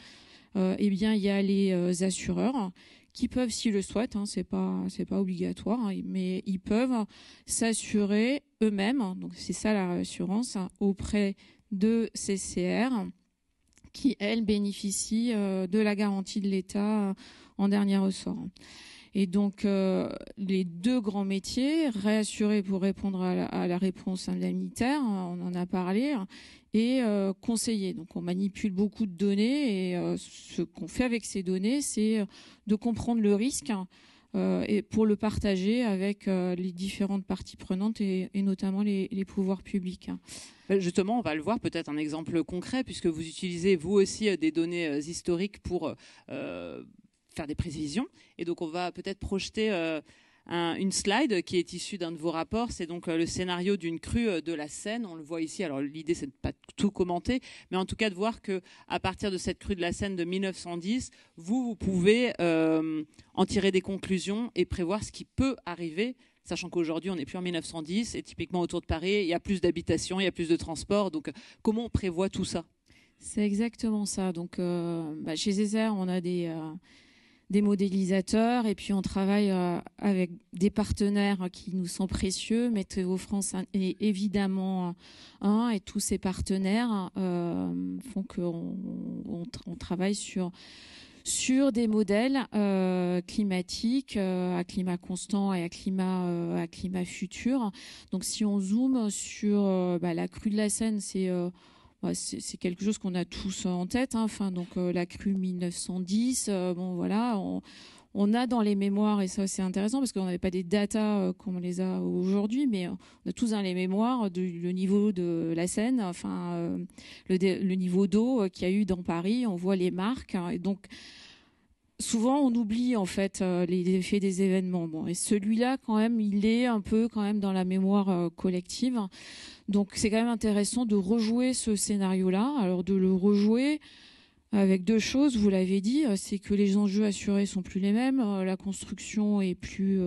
il y a les assureurs qui peuvent, s'ils le souhaitent, c'est pas obligatoire, mais ils peuvent s'assurer eux-mêmes, donc c'est ça la réassurance, auprès de CCR, qui, elle, bénéficie de la garantie de l'État en dernier ressort. Et donc, les deux grands métiers, réassurer pour répondre à la réponse indemnitaire, on en a parlé, et conseiller. Donc, on manipule beaucoup de données, et ce qu'on fait avec ces données, c'est de comprendre le risque et pour le partager avec les différentes parties prenantes et notamment les pouvoirs publics. Justement, on va le voir, peut-être un exemple concret, puisque vous utilisez vous aussi des données historiques pour faire des prévisions. Et donc, on va peut-être projeter une slide qui est issue d'un de vos rapports. C'est donc le scénario d'une crue de la Seine. On le voit ici. Alors, l'idée, c'est de pas tout commenter, mais en tout cas de voir que à partir de cette crue de la Seine de 1910, vous pouvez en tirer des conclusions et prévoir ce qui peut arriver, sachant qu'aujourd'hui, on n'est plus en 1910 et typiquement autour de Paris, il y a plus d'habitations, il y a plus de transports. Donc, comment on prévoit tout ça? C'est exactement ça. Donc, chez CCR, on a des modélisateurs et puis on travaille avec des partenaires qui nous sont précieux, Météo France est évidemment un, et tous ces partenaires font qu'on travaille sur des modèles climatiques à climat constant et à climat futur. Donc si on zoome sur la crue de la Seine, c'est quelque chose qu'on a tous en tête. Donc la crue 1910, on a dans les mémoires, et ça c'est intéressant parce qu'on n'avait pas des datas comme on les a aujourd'hui, mais on a tous dans les mémoires le niveau de la Seine, le niveau d'eau qu'il y a eu dans Paris, on voit les marques, et donc souvent on oublie en fait les effets des événements. Et celui-là quand même, il est un peu quand même dans la mémoire collective. Donc c'est quand même intéressant de rejouer ce scénario-là. Alors de le rejouer avec deux choses, vous l'avez dit, c'est que les enjeux assurés sont plus les mêmes, la construction est plus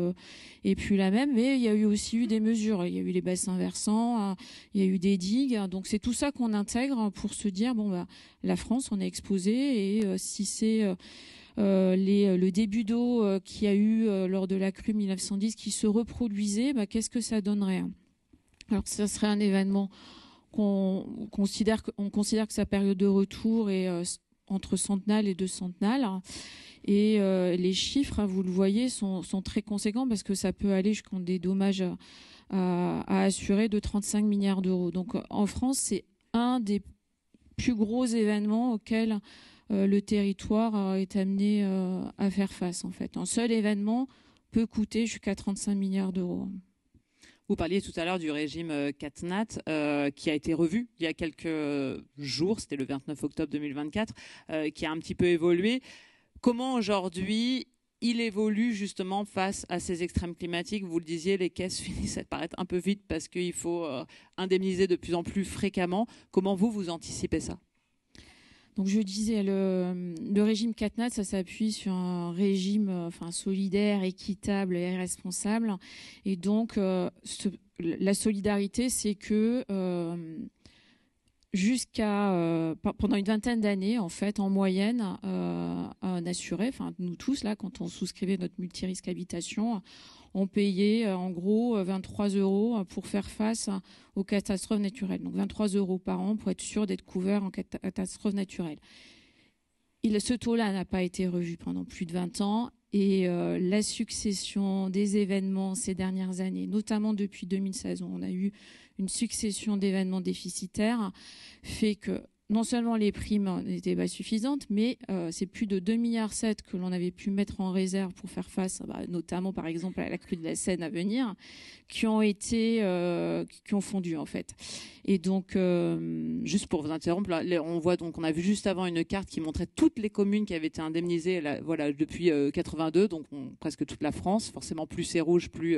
la même, mais il y a aussi eu des mesures, il y a eu les bassins versants, il y a eu des digues, donc c'est tout ça qu'on intègre pour se dire la France, on est exposé, et si c'est le début d'eau qu'il y a eu lors de la crue 1910 qui se reproduisait, qu'est-ce que ça donnerait? Alors ça serait un événement qu'on considère que sa période de retour est entre centennale et 2 centennales. Et les chiffres, vous le voyez, sont très conséquents parce que ça peut aller jusqu'à des dommages à assurer de 35 milliards d'euros. Donc en France, c'est un des plus gros événements auxquels le territoire est amené à faire face. En fait, un seul événement peut coûter jusqu'à 35 milliards d'euros. Vous parliez tout à l'heure du régime CatNat qui a été revu il y a quelques jours, c'était le 29 octobre 2024, qui a un petit peu évolué. Comment aujourd'hui il évolue justement face à ces extrêmes climatiques? Vous le disiez, les caisses finissent à paraître un peu vite parce qu'il faut indemniser de plus en plus fréquemment. Comment vous anticipez ça? Donc je disais, le régime CatNat, ça s'appuie sur un régime solidaire, équitable et responsable. Et donc la solidarité, c'est que pendant une vingtaine d'années, en fait, en moyenne, un assuré, nous tous là, quand on souscrivait notre multirisque habitation, on payait en gros 23 € pour faire face aux catastrophes naturelles. Donc 23 € par an pour être sûr d'être couvert en catastrophe naturelle. Ce taux-là n'a pas été revu pendant plus de 20 ans. Et la succession des événements ces dernières années, notamment depuis 2016, où on a eu une succession d'événements déficitaires, fait que non seulement les primes n'étaient pas suffisantes, mais c'est plus de 2,7 milliards que l'on avait pu mettre en réserve pour faire face, notamment par exemple à la crue de la Seine à venir, qui ont fondu en fait. Et donc, juste pour vous interrompre, là, on a vu juste avant une carte qui montrait toutes les communes qui avaient été indemnisées, depuis 82, donc presque toute la France. Forcément, plus c'est rouge, plus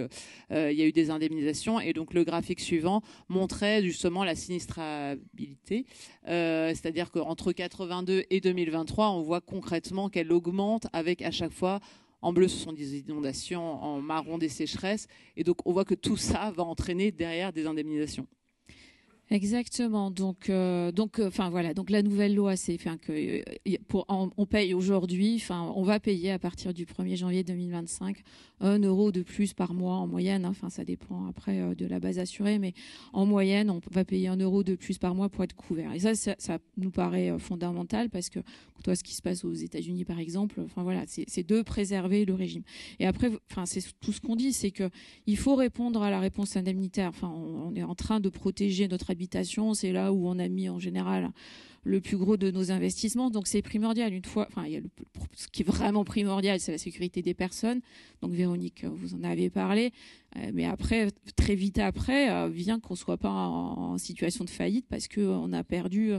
il y a eu des indemnisations. Et donc le graphique suivant montrait justement la sinistrabilité, c'est-à-dire qu'entre 82 et 2023, on voit concrètement qu'elle augmente avec à chaque fois. En bleu, ce sont des inondations, en marron, des sécheresses. Et donc, on voit que tout ça va entraîner derrière des indemnisations. Exactement. Donc la nouvelle loi, c'est que on paye aujourd'hui. On va payer à partir du 1er janvier 2025 1 € de plus par mois en moyenne. Ça dépend après de la base assurée, mais en moyenne, on va payer 1 € de plus par mois pour être couvert. Et ça nous paraît fondamental parce que quand on voit ce qui se passe aux États-Unis, par exemple, c'est de préserver le régime. Et après, c'est tout ce qu'on dit, c'est que il faut répondre à la réponse indemnitaire. On est en train de protéger notre habitation, c'est là où on a mis en général le plus gros de nos investissements, donc c'est primordial. Ce qui est vraiment primordial, c'est la sécurité des personnes. Donc Véronique, vous en avez parlé, mais après, très vite après, vient qu'on soit pas en situation de faillite parce qu'on a perdu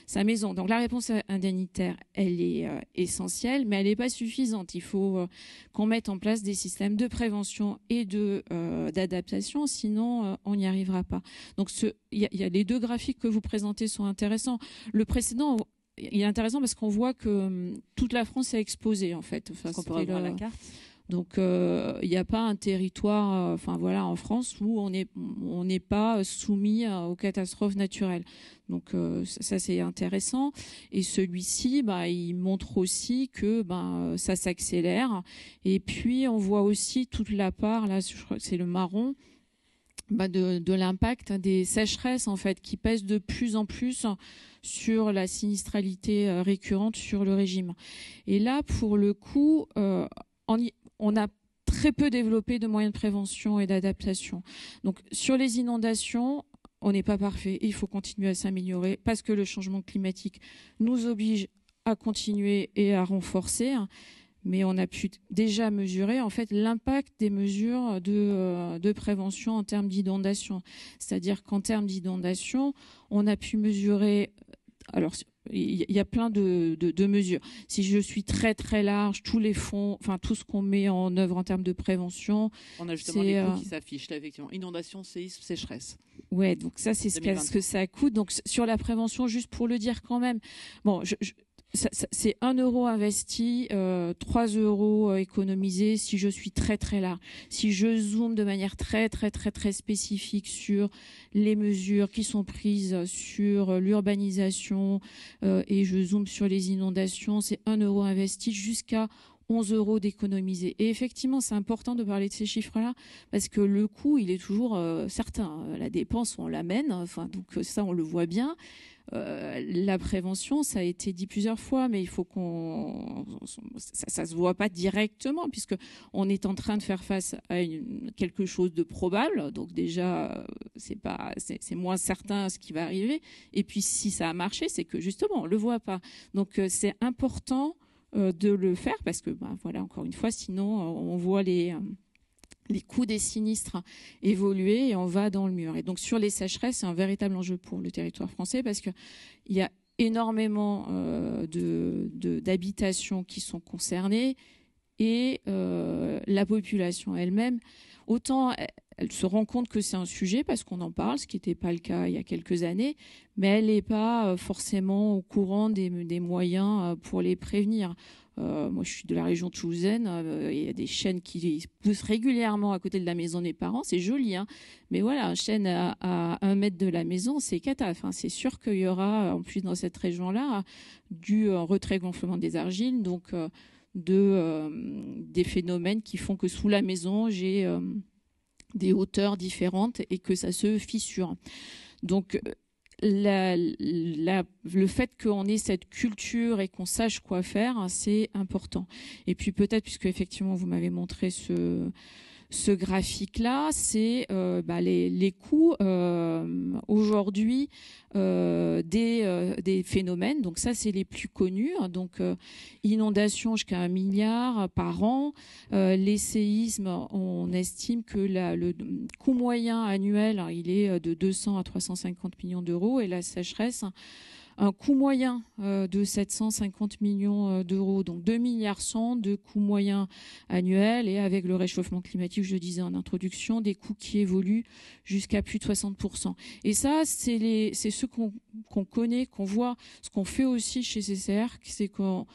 sa maison. Donc la réponse indemnitaire, elle est essentielle, mais elle n'est pas suffisante. Il faut qu'on mette en place des systèmes de prévention et d'adaptation, sinon on n'y arrivera pas. Donc il y a les deux graphiques que vous présentez sont intéressants. Le précédent, il est intéressant parce qu'on voit que toute la France est exposée en fait. On peut revoir la carte. Donc il n'y a pas un territoire, en France où on n'est pas soumis aux catastrophes naturelles. Donc ça c'est intéressant. Et celui-ci, il montre aussi que ça s'accélère. Et puis on voit aussi toute la part là, je crois que c'est le marron. De l'impact des sécheresses en fait qui pèsent de plus en plus sur la sinistralité récurrente sur le régime. Et là pour le coup on a très peu développé de moyens de prévention et d'adaptation. Donc sur les inondations, on n'est pas parfait, il faut continuer à s'améliorer parce que le changement climatique nous oblige à continuer et à renforcer. Mais on a pu déjà mesurer en fait l'impact des mesures de prévention en termes d'inondation. C'est-à-dire qu'en termes d'inondation, on a pu mesurer. Alors, il y a plein de mesures. Si je suis très très large, tous les fonds, tout ce qu'on met en œuvre en termes de prévention. On a justement les coûts qui s'affichent là, effectivement. Inondation, séisme, sécheresse. Ouais, donc ça c'est ce que ça coûte. Donc sur la prévention, juste pour le dire quand même. Bon, c'est 1 € investi, 3 € économisés si je suis très très large. Si je zoome de manière très très très très spécifique sur les mesures qui sont prises sur l'urbanisation et je zoome sur les inondations, c'est 1 € investi jusqu'à 11 € d'économiser. Et effectivement, c'est important de parler de ces chiffres-là parce que le coût, il est toujours certain. La dépense, on l'amène. Donc ça, on le voit bien. La prévention, ça a été dit plusieurs fois, mais il faut ça se voit pas directement puisque on est en train de faire face à quelque chose de probable. Donc déjà, c'est moins certain ce qui va arriver. Et puis si ça a marché, c'est que justement, on le voit pas. Donc c'est important de le faire parce que encore une fois, sinon on voit les coûts des sinistres évoluer et on va dans le mur. Et donc sur les sécheresses, c'est un véritable enjeu pour le territoire français parce qu'il y a énormément d'habitations qui sont concernées et la population elle-même, autant elle se rend compte que c'est un sujet parce qu'on en parle, ce qui n'était pas le cas il y a quelques années, mais elle n'est pas forcément au courant des moyens pour les prévenir. Moi, je suis de la région toulousaine. Il y a des chênes qui poussent régulièrement à côté de la maison des parents. C'est joli, hein. Mais voilà, un chêne à 1 mètre de la maison, c'est cata. Enfin, c'est sûr qu'il y aura, en plus dans cette région-là, du retrait-gonflement des argiles, donc des phénomènes qui font que sous la maison, j'ai des hauteurs différentes et que ça se fissure. Donc, le fait qu'on ait cette culture et qu'on sache quoi faire, c'est important. Et puis peut-être, puisque effectivement vous m'avez montré ce graphique-là, c'est les coûts aujourd'hui des phénomènes. Donc ça, c'est les plus connus. Donc inondations jusqu'à 1 milliard par an. Les séismes, on estime que le coût moyen annuel, il est de 200 à 350 millions d'euros. Et la sécheresse, un coût moyen de 750 millions d'euros, donc 2 milliards 100 de coûts moyens annuels, et avec le réchauffement climatique, je le disais en introduction, des coûts qui évoluent jusqu'à plus de 60%. Et ça, c'est ce qu'on connaît, qu'on voit. Ce qu'on fait aussi chez CCR, c'est qu'on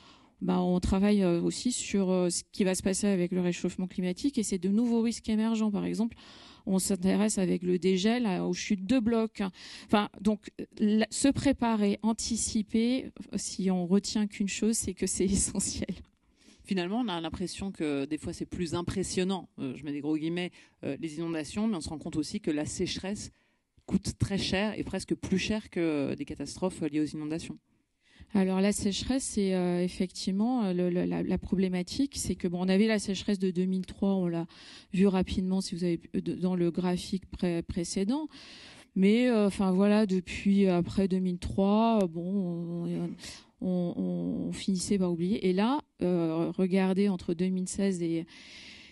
travaille aussi sur ce qui va se passer avec le réchauffement climatique, et c'est de nouveaux risques émergents. Par exemple, on s'intéresse avec le dégel aux chutes de blocs. Enfin, donc, se préparer, anticiper, si on retient qu'une chose, c'est que c'est essentiel. Finalement, on a l'impression que des fois c'est plus impressionnant, je mets des gros guillemets, les inondations, mais on se rend compte aussi que la sécheresse coûte très cher et presque plus cher que des catastrophes liées aux inondations. Alors la sécheresse, c'est effectivement la problématique, c'est que on avait la sécheresse de 2003, on l'a vu rapidement si vous avez dans le graphique précédent, mais depuis après 2003, on finissait par oublier. Et là, regardez entre 2016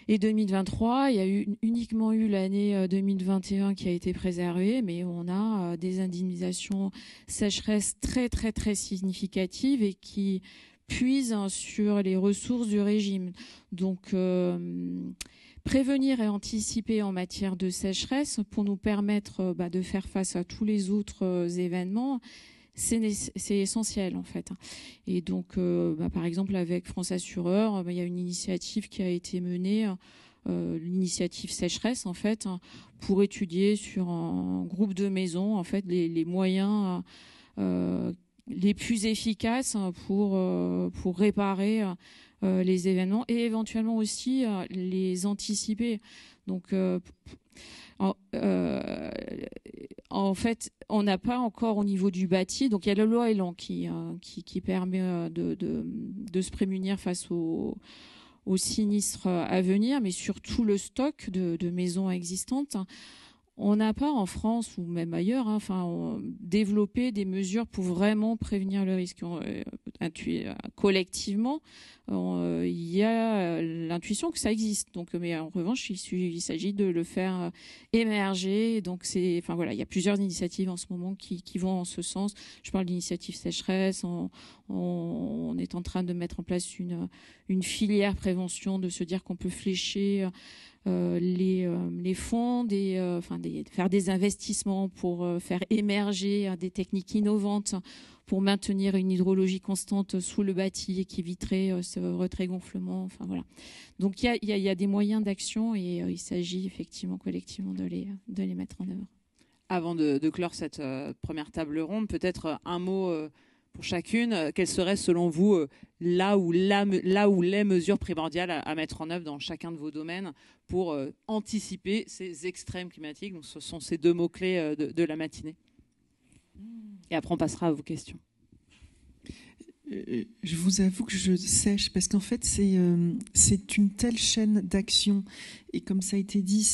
et 2023, il y a uniquement eu l'année 2021 qui a été préservée, mais on a des indemnisations sécheresse très très très significatives et qui puisent sur les ressources du régime. Donc prévenir et anticiper en matière de sécheresse pour nous permettre de faire face à tous les autres événements, c'est essentiel en fait. Et donc, par exemple, avec France Assureur, il y a une initiative qui a été menée, l'initiative sécheresse en fait, pour étudier sur un groupe de maisons en fait les moyens les plus efficaces pour réparer les événements et éventuellement aussi les anticiper. Donc en fait, on n'a pas encore au niveau du bâti. Donc, il y a la loi Elan qui permet de se prémunir face aux sinistres à venir, mais surtout le stock de maisons existantes. On n'a pas en France ou même ailleurs, développé des mesures pour vraiment prévenir le risque. Collectivement, il y a l'intuition que ça existe. Donc, mais en revanche, il s'agit de le faire émerger. Donc, il y a plusieurs initiatives en ce moment qui vont en ce sens. Je parle d'initiative sécheresse. On est en train de mettre en place une filière prévention, de se dire qu'on peut flécher les fonds, faire des investissements pour faire émerger des techniques innovantes pour maintenir une hydrologie constante sous le bâti et qui éviterait ce retrait-gonflement. Donc il y a des moyens d'action et il s'agit effectivement collectivement de les mettre en œuvre. Avant de clore cette première table ronde, peut-être un mot pour chacune. Quelles seraient selon vous là où les mesures primordiales à mettre en œuvre dans chacun de vos domaines pour anticiper ces extrêmes climatiques? Donc, ce sont ces deux mots-clés de la matinée. Et après, on passera à vos questions. Je vous avoue que je sèche parce qu'en fait, c'est une telle chaîne d'action. Et comme ça a été dit,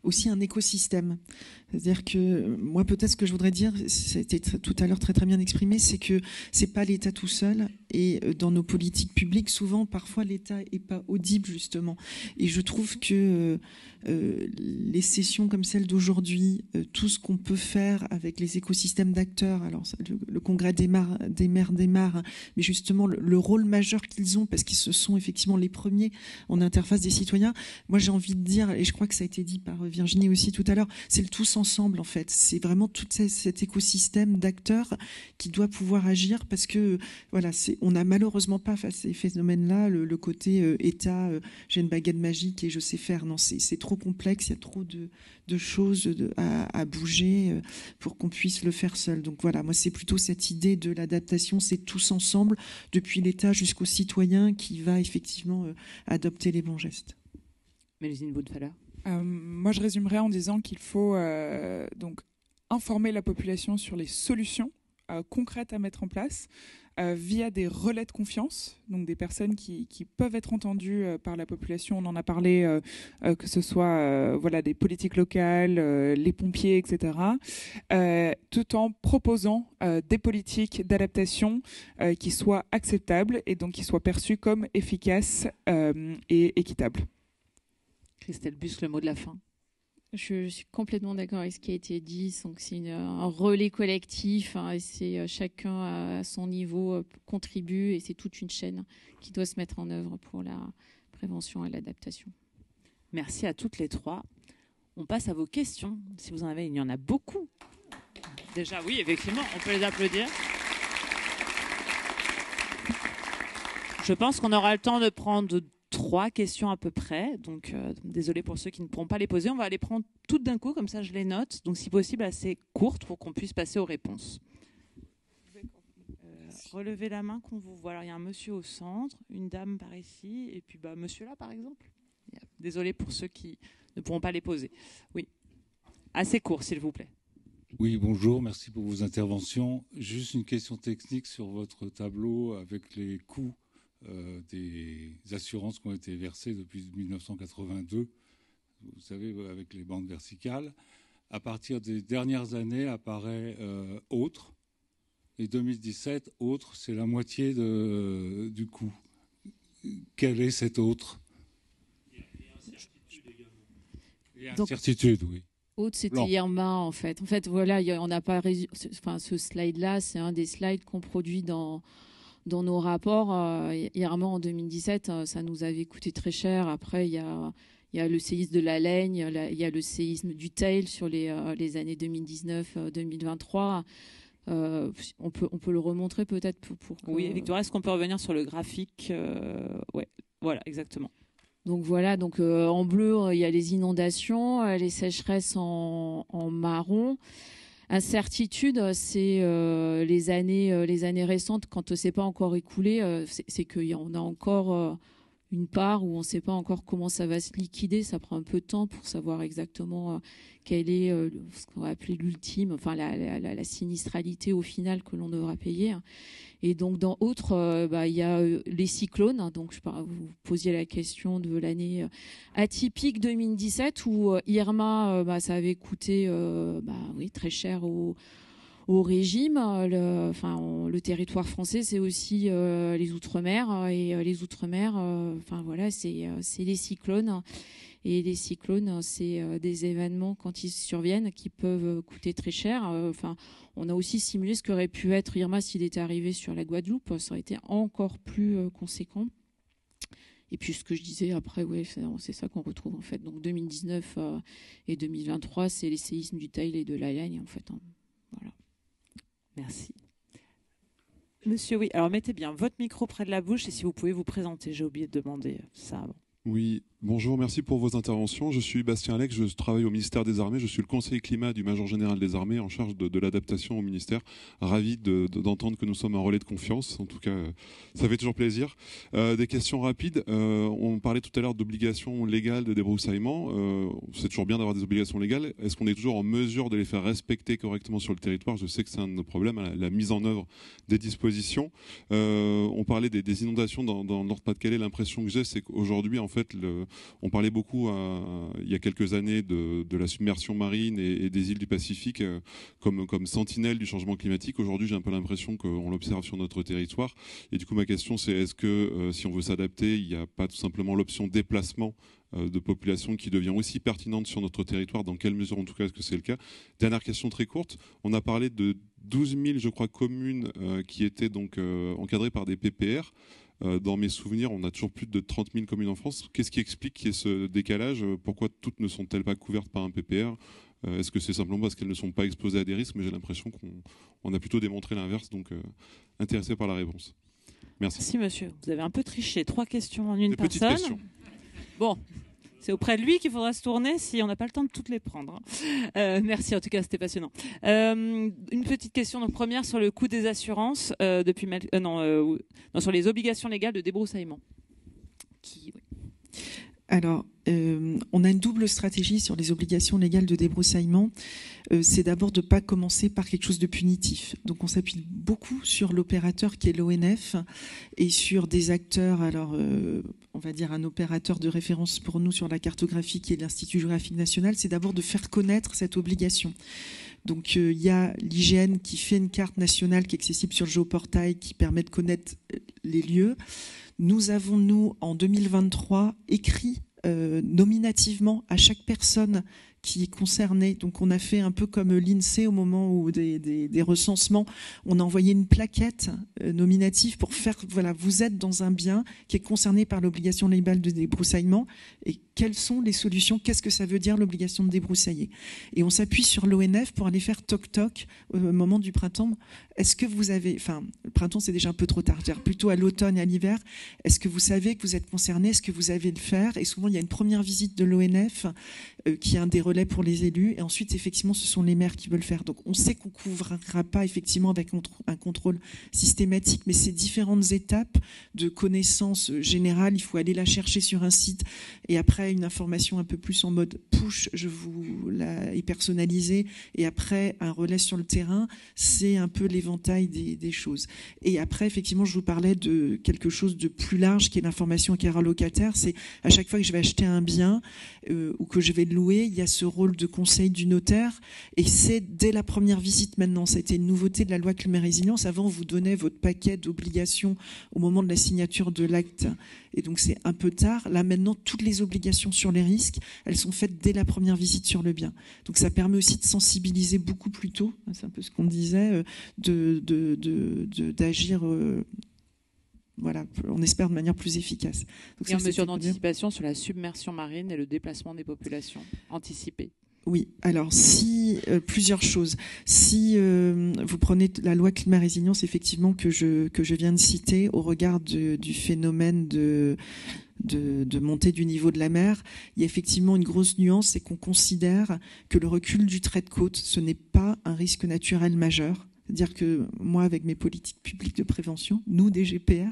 aussi un écosystème. C'est-à-dire que moi, peut-être ce que je voudrais dire, c'était tout à l'heure très très bien exprimé, c'est que c'est pas l'État tout seul. Et dans nos politiques publiques, souvent, parfois, l'État est pas audible justement. Et je trouve que les sessions comme celle d'aujourd'hui, tout ce qu'on peut faire avec les écosystèmes d'acteurs, alors le congrès des maires démarre, mais justement le rôle majeur qu'ils ont, parce qu'ils se sont effectivement les premiers en interface des citoyens. Moi, j'ai envie de dire, et je crois que ça a été dit par Virginie aussi tout à l'heure, c'est le tous ensemble en fait. C'est vraiment tout cet écosystème d'acteurs qui doit pouvoir agir, parce que voilà, on n'a malheureusement pas face à ces phénomènes-là le côté État, j'ai une baguette magique et je sais faire. Non, c'est trop complexe, il y a trop de choses à bouger pour qu'on puisse le faire seul. Donc voilà, moi c'est plutôt cette idée de l'adaptation, c'est tous ensemble, depuis l'État jusqu'au citoyen qui va effectivement adopter les bons gestes. Mélusine Boudfaller. Moi je résumerais en disant qu'il faut donc informer la population sur les solutions concrètes à mettre en place via des relais de confiance, donc des personnes qui peuvent être entendues par la population. On en a parlé, que ce soit voilà, des politiques locales, les pompiers, etc., tout en proposant des politiques d'adaptation qui soient acceptables et donc qui soient perçues comme efficaces et équitables. Christelle Bus, le mot de la fin. Je suis complètement d'accord avec ce qui a été dit. Donc c'est un relais collectif, et c'est chacun à son niveau contribue, et c'est toute une chaîne qui doit se mettre en œuvre pour la prévention et l'adaptation. Merci à toutes les trois. On passe à vos questions. Si vous en avez, il y en a beaucoup. Déjà, oui, effectivement, on peut les applaudir. Je pense qu'on aura le temps de prendre 3 questions à peu près, donc désolé pour ceux qui ne pourront pas les poser. On va les prendre toutes d'un coup, comme ça je les note, donc si possible assez courtes pour qu'on puisse passer aux réponses. Relevez la main qu'on vous voit. Alors il y a un monsieur au centre, une dame par ici, et puis monsieur là par exemple. Désolé pour ceux qui ne pourront pas les poser. Oui, assez court s'il vous plaît. Oui, bonjour, merci pour vos interventions. Juste une question technique sur votre tableau avec les coûts des assurances qui ont été versées depuis 1982, vous savez, avec les bandes verticales. À partir des dernières années apparaît autre, et 2017, autre, c'est la moitié du coût. Quel est cet autre? Et incertitude, oui. Autre, c'était Irma, en fait. En fait, voilà, on n'a pas ce slide-là, c'est un des slides qu'on produit dans nos rapports. Irma en 2017, ça nous avait coûté très cher. Après, il y a le séisme de la Laigne, il y a le séisme du Teil sur les années 2019-2023. On peut le remontrer peut-être pour Oui, Victoria, est-ce qu'on peut revenir sur le graphique? Ouais, voilà, exactement. Donc voilà, en bleu, il y a les inondations, les sécheresses en marron. Incertitude, c'est les années récentes, quand c'est pas encore écoulé, c'est qu'il y en a encore une part où on ne sait pas encore comment ça va se liquider. Ça prend un peu de temps pour savoir exactement quel est ce qu'on va appeler l'ultime, enfin la sinistralité au final que l'on devra payer. Et donc dans autres, il y a les cyclones. Donc vous posiez la question de l'année atypique 2017 où Irma, ça avait coûté très cher au régime. Le territoire français, c'est aussi les Outre-mer, et les Outre-mer, c'est les cyclones. Et les cyclones, c'est des événements, quand ils surviennent, qui peuvent coûter très cher. On a aussi simulé ce qu'aurait pu être Irma s'il était arrivé sur la Guadeloupe. Ça aurait été encore plus conséquent. Et puis ce que je disais après, c'est ça qu'on retrouve en fait. Donc 2019 et 2023, c'est les séismes du Teil et de la Laigne en fait. Voilà. Merci. Monsieur, oui. Alors mettez bien votre micro près de la bouche et si vous pouvez vous présenter. J'ai oublié de demander ça avant. Oui, bonjour, merci pour vos interventions. Je suis Bastien Alex, je travaille au ministère des Armées, je suis le conseiller climat du Major général des Armées en charge de l'adaptation au ministère. Ravi d'entendre que nous sommes un relais de confiance, en tout cas ça fait toujours plaisir. Des questions rapides, on parlait tout à l'heure d'obligations légales de débroussaillement, c'est toujours bien d'avoir des obligations légales. Est-ce qu'on est toujours en mesure de les faire respecter correctement sur le territoire? Je sais que c'est un de nos problèmes, la mise en œuvre des dispositions. On parlait des inondations dans le Nord-Pas-de-Calais, l'impression que j'ai c'est qu'aujourd'hui en fait On parlait beaucoup il y a quelques années de la submersion marine et des îles du Pacifique comme sentinelles du changement climatique. Aujourd'hui, j'ai un peu l'impression qu'on l'observe sur notre territoire. Et du coup, ma question, c'est est-ce que si on veut s'adapter, il n'y a pas tout simplement l'option déplacement de population qui devient aussi pertinente sur notre territoire? Dans quelle mesure, en tout cas, est-ce que c'est le cas? Dernière question très courte. On a parlé de 12 000, je crois, communes qui étaient donc encadrées par des PPR. Dans mes souvenirs, on a toujours plus de 30 000 communes en France. Qu'est-ce qui explique qu'il y ait ce décalage? Pourquoi toutes ne sont-elles pas couvertes par un PPR? Est-ce que c'est simplement parce qu'elles ne sont pas exposées à des risques? Mais j'ai l'impression qu'on a plutôt démontré l'inverse. Donc, intéressé par la réponse. Merci. Merci, monsieur. Vous avez un peu triché. 3 questions en une des personne. Petites questions. Bon. C'est auprès de lui qu'il faudra se tourner si on n'a pas le temps de toutes les prendre. Merci, en tout cas, c'était passionnant. Une petite question, donc première sur le coût des assurances sur les obligations légales de débroussaillement. Alors, on a une double stratégie sur les obligations légales de débroussaillement. C'est d'abord de ne pas commencer par quelque chose de punitif. Donc on s'appuie beaucoup sur l'opérateur qui est l'ONF et sur des acteurs, alors on va dire un opérateur de référence pour nous sur la cartographie qui est l'Institut géographique national, c'est d'abord de faire connaître cette obligation. Donc il y a l'IGN qui fait une carte nationale qui est accessible sur le géoportail qui permet de connaître les lieux. Nous avons, nous, en 2023, écrit nominativement à chaque personne qui est concernée. Donc on a fait un peu comme l'INSEE au moment où des recensements, on a envoyé une plaquette nominative pour faire, voilà, vous êtes dans un bien qui est concerné par l'obligation légale de débroussaillement et quelles sont les solutions, qu'est-ce que ça veut dire l'obligation de débroussailler. Et on s'appuie sur l'ONF pour aller faire toc-toc au moment du printemps. Est-ce que vous avez, enfin le printemps c'est déjà un peu trop tard, je veux dire, plutôt à l'automne et à l'hiver, est-ce que vous savez que vous êtes concerné, est-ce que vous avez le faire? Et souvent il y a une première visite de l'ONF qui est un des relais pour les élus et ensuite effectivement ce sont les maires qui veulent faire. Donc on sait qu'on ne couvrira pas effectivement avec un contrôle systématique, mais ces différentes étapes de connaissance générale, il faut aller la chercher sur un site et après une information un peu plus en mode push, je vous la personnalisée et après un relais sur le terrain, c'est un peu l'éventail des choses. Et après effectivement je vous parlais de quelque chose de plus large qui est l'information acquéreur locataire, c'est à chaque fois que je vais acheter un bien ou que je vais le louer, il y a ce rôle de conseil du notaire et c'est dès la première visite maintenant. Ça a été une nouveauté de la loi Climat Résilience. Avant, on vous donnait votre paquet d'obligations au moment de la signature de l'acte et donc c'est un peu tard. Là maintenant, toutes les obligations sur les risques, elles sont faites dès la première visite sur le bien. Donc ça permet aussi de sensibiliser beaucoup plus tôt, c'est un peu ce qu'on disait, d'agir voilà, on espère de manière plus efficace. Donc, et en mesure d'anticipation sur la submersion marine et le déplacement des populations anticipées. Oui, alors si plusieurs choses. Si vous prenez la loi climat résilience, effectivement que je viens de citer, au regard du phénomène de montée du niveau de la mer, il y a effectivement une grosse nuance, c'est qu'on considère que le recul du trait de côte, ce n'est pas un risque naturel majeur. C'est-à-dire que moi, avec mes politiques publiques de prévention, nous, des GPR,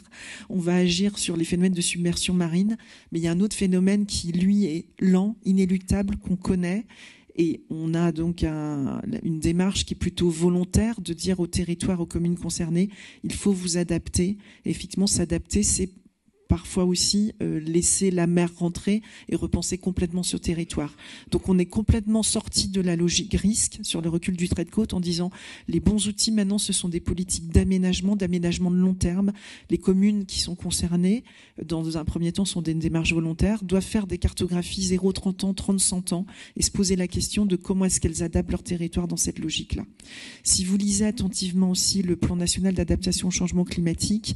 on va agir sur les phénomènes de submersion marine, mais il y a un autre phénomène qui, lui, est lent, inéluctable, qu'on connaît, et on a donc une démarche qui est plutôt volontaire de dire aux territoires, aux communes concernées, il faut vous adapter. Et effectivement, s'adapter, c'est parfois aussi laisser la mer rentrer et repenser complètement sur territoire. Donc on est complètement sorti de la logique risque sur le recul du trait de côte en disant les bons outils maintenant ce sont des politiques d'aménagement de long terme. Les communes qui sont concernées, dans un premier temps sont des démarches volontaires, doivent faire des cartographies 0, 30 ans, 30, 100 ans et se poser la question de comment est-ce qu'elles adaptent leur territoire dans cette logique-là. Si vous lisez attentivement aussi le plan national d'adaptation au changement climatique,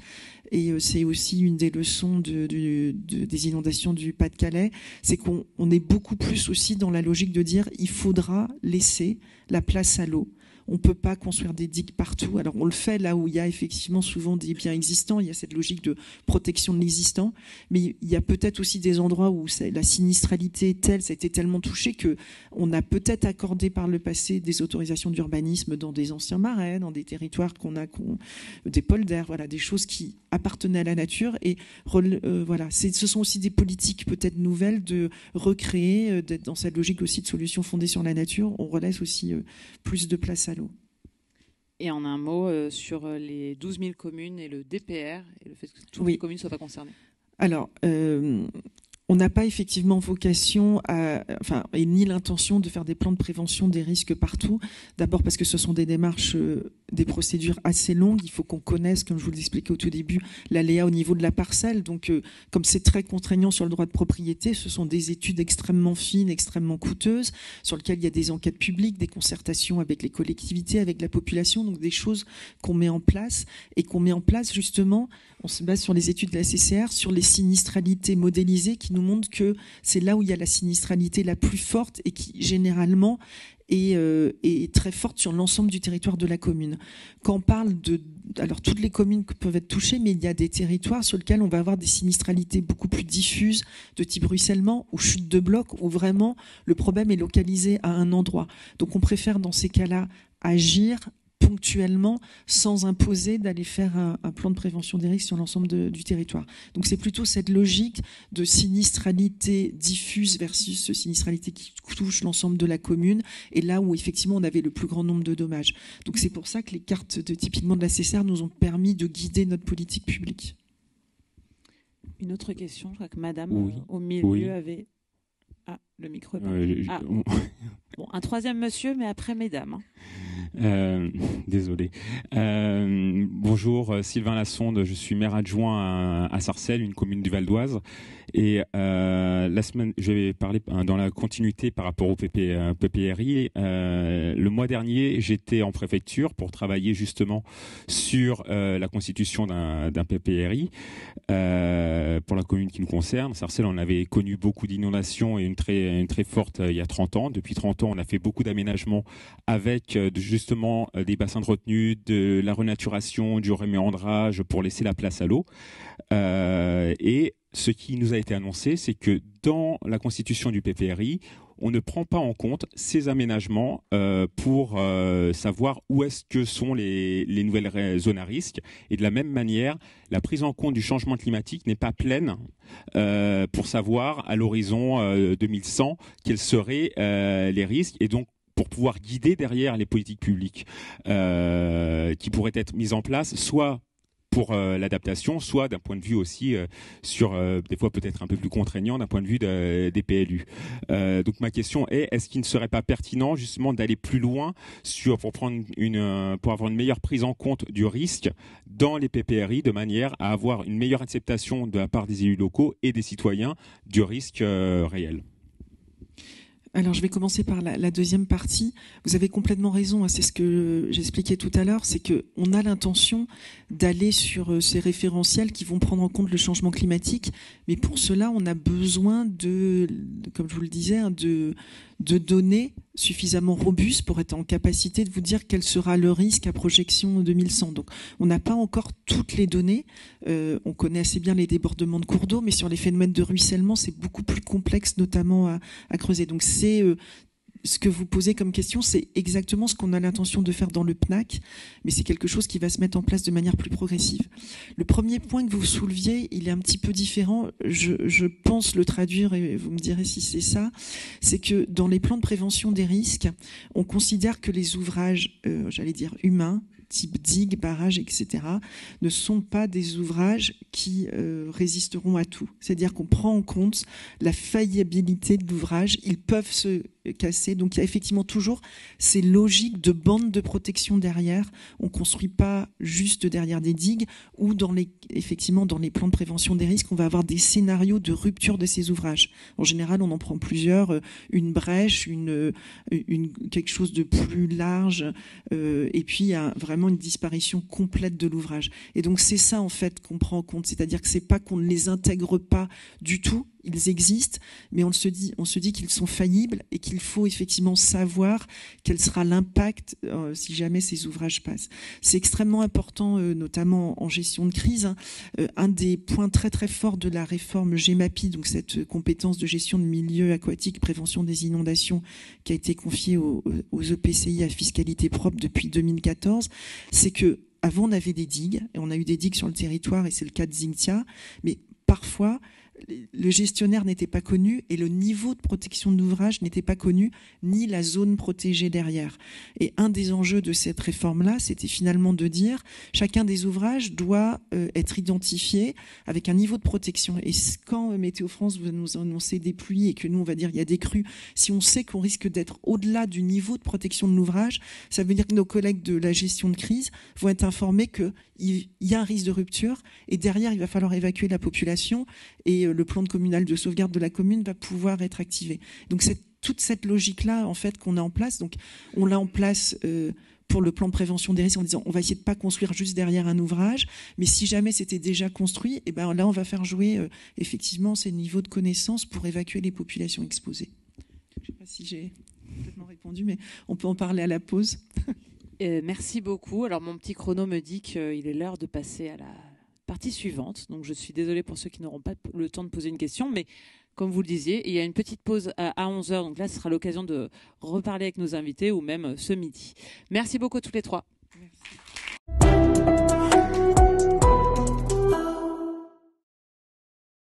et c'est aussi une des leçons des inondations du Pas-de-Calais, c'est qu'on est beaucoup plus aussi dans la logique de dire il faudra laisser la place à l'eau. On ne peut pas construire des digues partout. Alors on le fait là où il y a effectivement souvent des biens existants, il y a cette logique de protection de l'existant, mais il y a peut-être aussi des endroits où la sinistralité est telle, ça a été tellement touché qu'on a peut-être accordé par le passé des autorisations d'urbanisme dans des anciens marais, dans des territoires des polders, voilà, des choses qui appartenaient à la nature. Et voilà, ce sont aussi des politiques peut-être nouvelles de recréer, d'être dans cette logique aussi de solutions fondées sur la nature. On relaisse aussi plus de place à l'eau. Et en un mot, sur les 12 000 communes et le DPR, et le fait que toutes les communes ne soient pas concernées. Alors, On n'a pas effectivement vocation et ni l'intention de faire des plans de prévention des risques partout. D'abord parce que ce sont des démarches, des procédures assez longues. Il faut qu'on connaisse, comme je vous l'expliquais au tout début, l'aléa au niveau de la parcelle. Donc, comme c'est très contraignant sur le droit de propriété, ce sont des études extrêmement fines, extrêmement coûteuses, sur lesquelles il y a des enquêtes publiques, des concertations avec les collectivités, avec la population, donc des choses qu'on met en place et qu'on met en place justement. On se base sur les études de la CCR, sur les sinistralités modélisées qui nous montrent que c'est là où il y a la sinistralité la plus forte et qui généralement est très forte sur l'ensemble du territoire de la commune. Quand on parle alors toutes les communes peuvent être touchées, mais il y a des territoires sur lesquels on va avoir des sinistralités beaucoup plus diffuses, de type ruissellement ou chute de bloc, où vraiment le problème est localisé à un endroit. Donc on préfère dans ces cas-là agir ponctuellement sans imposer d'aller faire un plan de prévention des risques sur l'ensemble du territoire. Donc c'est plutôt cette logique de sinistralité diffuse versus sinistralité qui touche l'ensemble de la commune et là où effectivement on avait le plus grand nombre de dommages. Donc c'est pour ça que les cartes typiquement de la CCR nous ont permis de guider notre politique publique. Une autre question, je crois que madame au milieu avait... Ah, le micro est pas... Bon, un troisième monsieur, mais après mesdames. Désolé. Bonjour, Sylvain Lassonde, je suis maire adjoint à Sarcelles, une commune du Val d'Oise. Et la semaine, je vais parler dans la continuité par rapport au PPRI. Le mois dernier, j'étais en préfecture pour travailler justement sur la constitution d'un PPRI pour la commune qui nous concerne. Sarcelles, on avait connu beaucoup d'inondations et une très forte il y a 30 ans. Depuis 30 ans, on a fait beaucoup d'aménagements avec justement des bassins de retenue, de la renaturation, du reméandrage pour laisser la place à l'eau. Et ce qui nous a été annoncé, c'est que dans la constitution du PPRI, on ne prend pas en compte ces aménagements pour savoir où est-ce que sont les nouvelles zones à risque. Et de la même manière, la prise en compte du changement climatique n'est pas pleine pour savoir à l'horizon 2100 quels seraient les risques. Et donc, pour pouvoir guider derrière les politiques publiques qui pourraient être mises en place, soit pour l'adaptation, soit d'un point de vue aussi sur des fois peut-être un peu plus contraignant d'un point de vue des PLU. Donc ma question est-ce qu'il ne serait pas pertinent justement d'aller plus loin pour avoir une meilleure prise en compte du risque dans les PPRI de manière à avoir une meilleure acceptation de la part des élus locaux et des citoyens du risque réel? Alors, je vais commencer par la deuxième partie. Vous avez complètement raison, hein, c'est ce que j'expliquais tout à l'heure, c'est qu'on a l'intention d'aller sur ces référentiels qui vont prendre en compte le changement climatique, mais pour cela, on a besoin comme je vous le disais, hein, de données suffisamment robustes pour être en capacité de vous dire quel sera le risque à projection 2100. Donc, on n'a pas encore toutes les données. On connaît assez bien les débordements de cours d'eau, mais sur les phénomènes de ruissellement, c'est beaucoup plus complexe, notamment à creuser. Donc, c'est ce que vous posez comme question, c'est exactement ce qu'on a l'intention de faire dans le PNAC, mais c'est quelque chose qui va se mettre en place de manière plus progressive. Le premier point que vous souleviez, il est un petit peu différent. Je pense le traduire et vous me direz si c'est ça. C'est que dans les plans de prévention des risques, on considère que les ouvrages, j'allais dire humains, type digue, barrage, etc., ne sont pas des ouvrages qui résisteront à tout. C'est-à-dire qu'on prend en compte la faillibilité de l'ouvrage. Ils peuvent se casser. Donc il y a effectivement toujours ces logiques de bande de protection derrière. On ne construit pas juste derrière des digues ou effectivement dans les plans de prévention des risques, on va avoir des scénarios de rupture de ces ouvrages. En général, on en prend plusieurs, une brèche, quelque chose de plus large, et puis il y a vraiment une disparition complète de l'ouvrage. Et donc c'est ça en fait qu'on prend en compte, c'est-à-dire que c'est pas qu'on ne les intègre pas du tout, ils existent, mais on se dit qu'ils sont faillibles et qu'il faut effectivement savoir quel sera l'impact si jamais ces ouvrages passent. C'est extrêmement important, notamment en gestion de crise. Hein. Un des points très très forts de la réforme GEMAPI, donc cette compétence de gestion de milieux aquatiques, prévention des inondations, qui a été confiée aux EPCI à fiscalité propre depuis 2014, c'est que avant on avait des digues, et on a eu des digues sur le territoire, et c'est le cas de Xintia, mais parfois le gestionnaire n'était pas connu et le niveau de protection de l'ouvrage n'était pas connu, ni la zone protégée derrière. Et un des enjeux de cette réforme-là, c'était finalement de dire chacun des ouvrages doit être identifié avec un niveau de protection. Et quand Météo France va nous annoncer des pluies et que nous, on va dire il y a des crues, si on sait qu'on risque d'être au-delà du niveau de protection de l'ouvrage, ça veut dire que nos collègues de la gestion de crise vont être informés qu'il y a un risque de rupture et derrière, il va falloir évacuer la population et le plan communal de sauvegarde de la commune va pouvoir être activé. Donc c'est toute cette logique-là en fait qu'on a en place. Donc on l'a en place pour le plan de prévention des risques en disant on va essayer de pas construire juste derrière un ouvrage, mais si jamais c'était déjà construit, et ben là on va faire jouer effectivement ces niveaux de connaissances pour évacuer les populations exposées. Je ne sais pas si j'ai complètement répondu, mais on peut en parler à la pause. Merci beaucoup. Alors mon petit chrono me dit qu'il est l'heure de passer à la partie suivante. Donc je suis désolée pour ceux qui n'auront pas le temps de poser une question, mais comme vous le disiez, il y a une petite pause à 11h. Donc là, ce sera l'occasion de reparler avec nos invités ou même ce midi. Merci beaucoup tous les trois.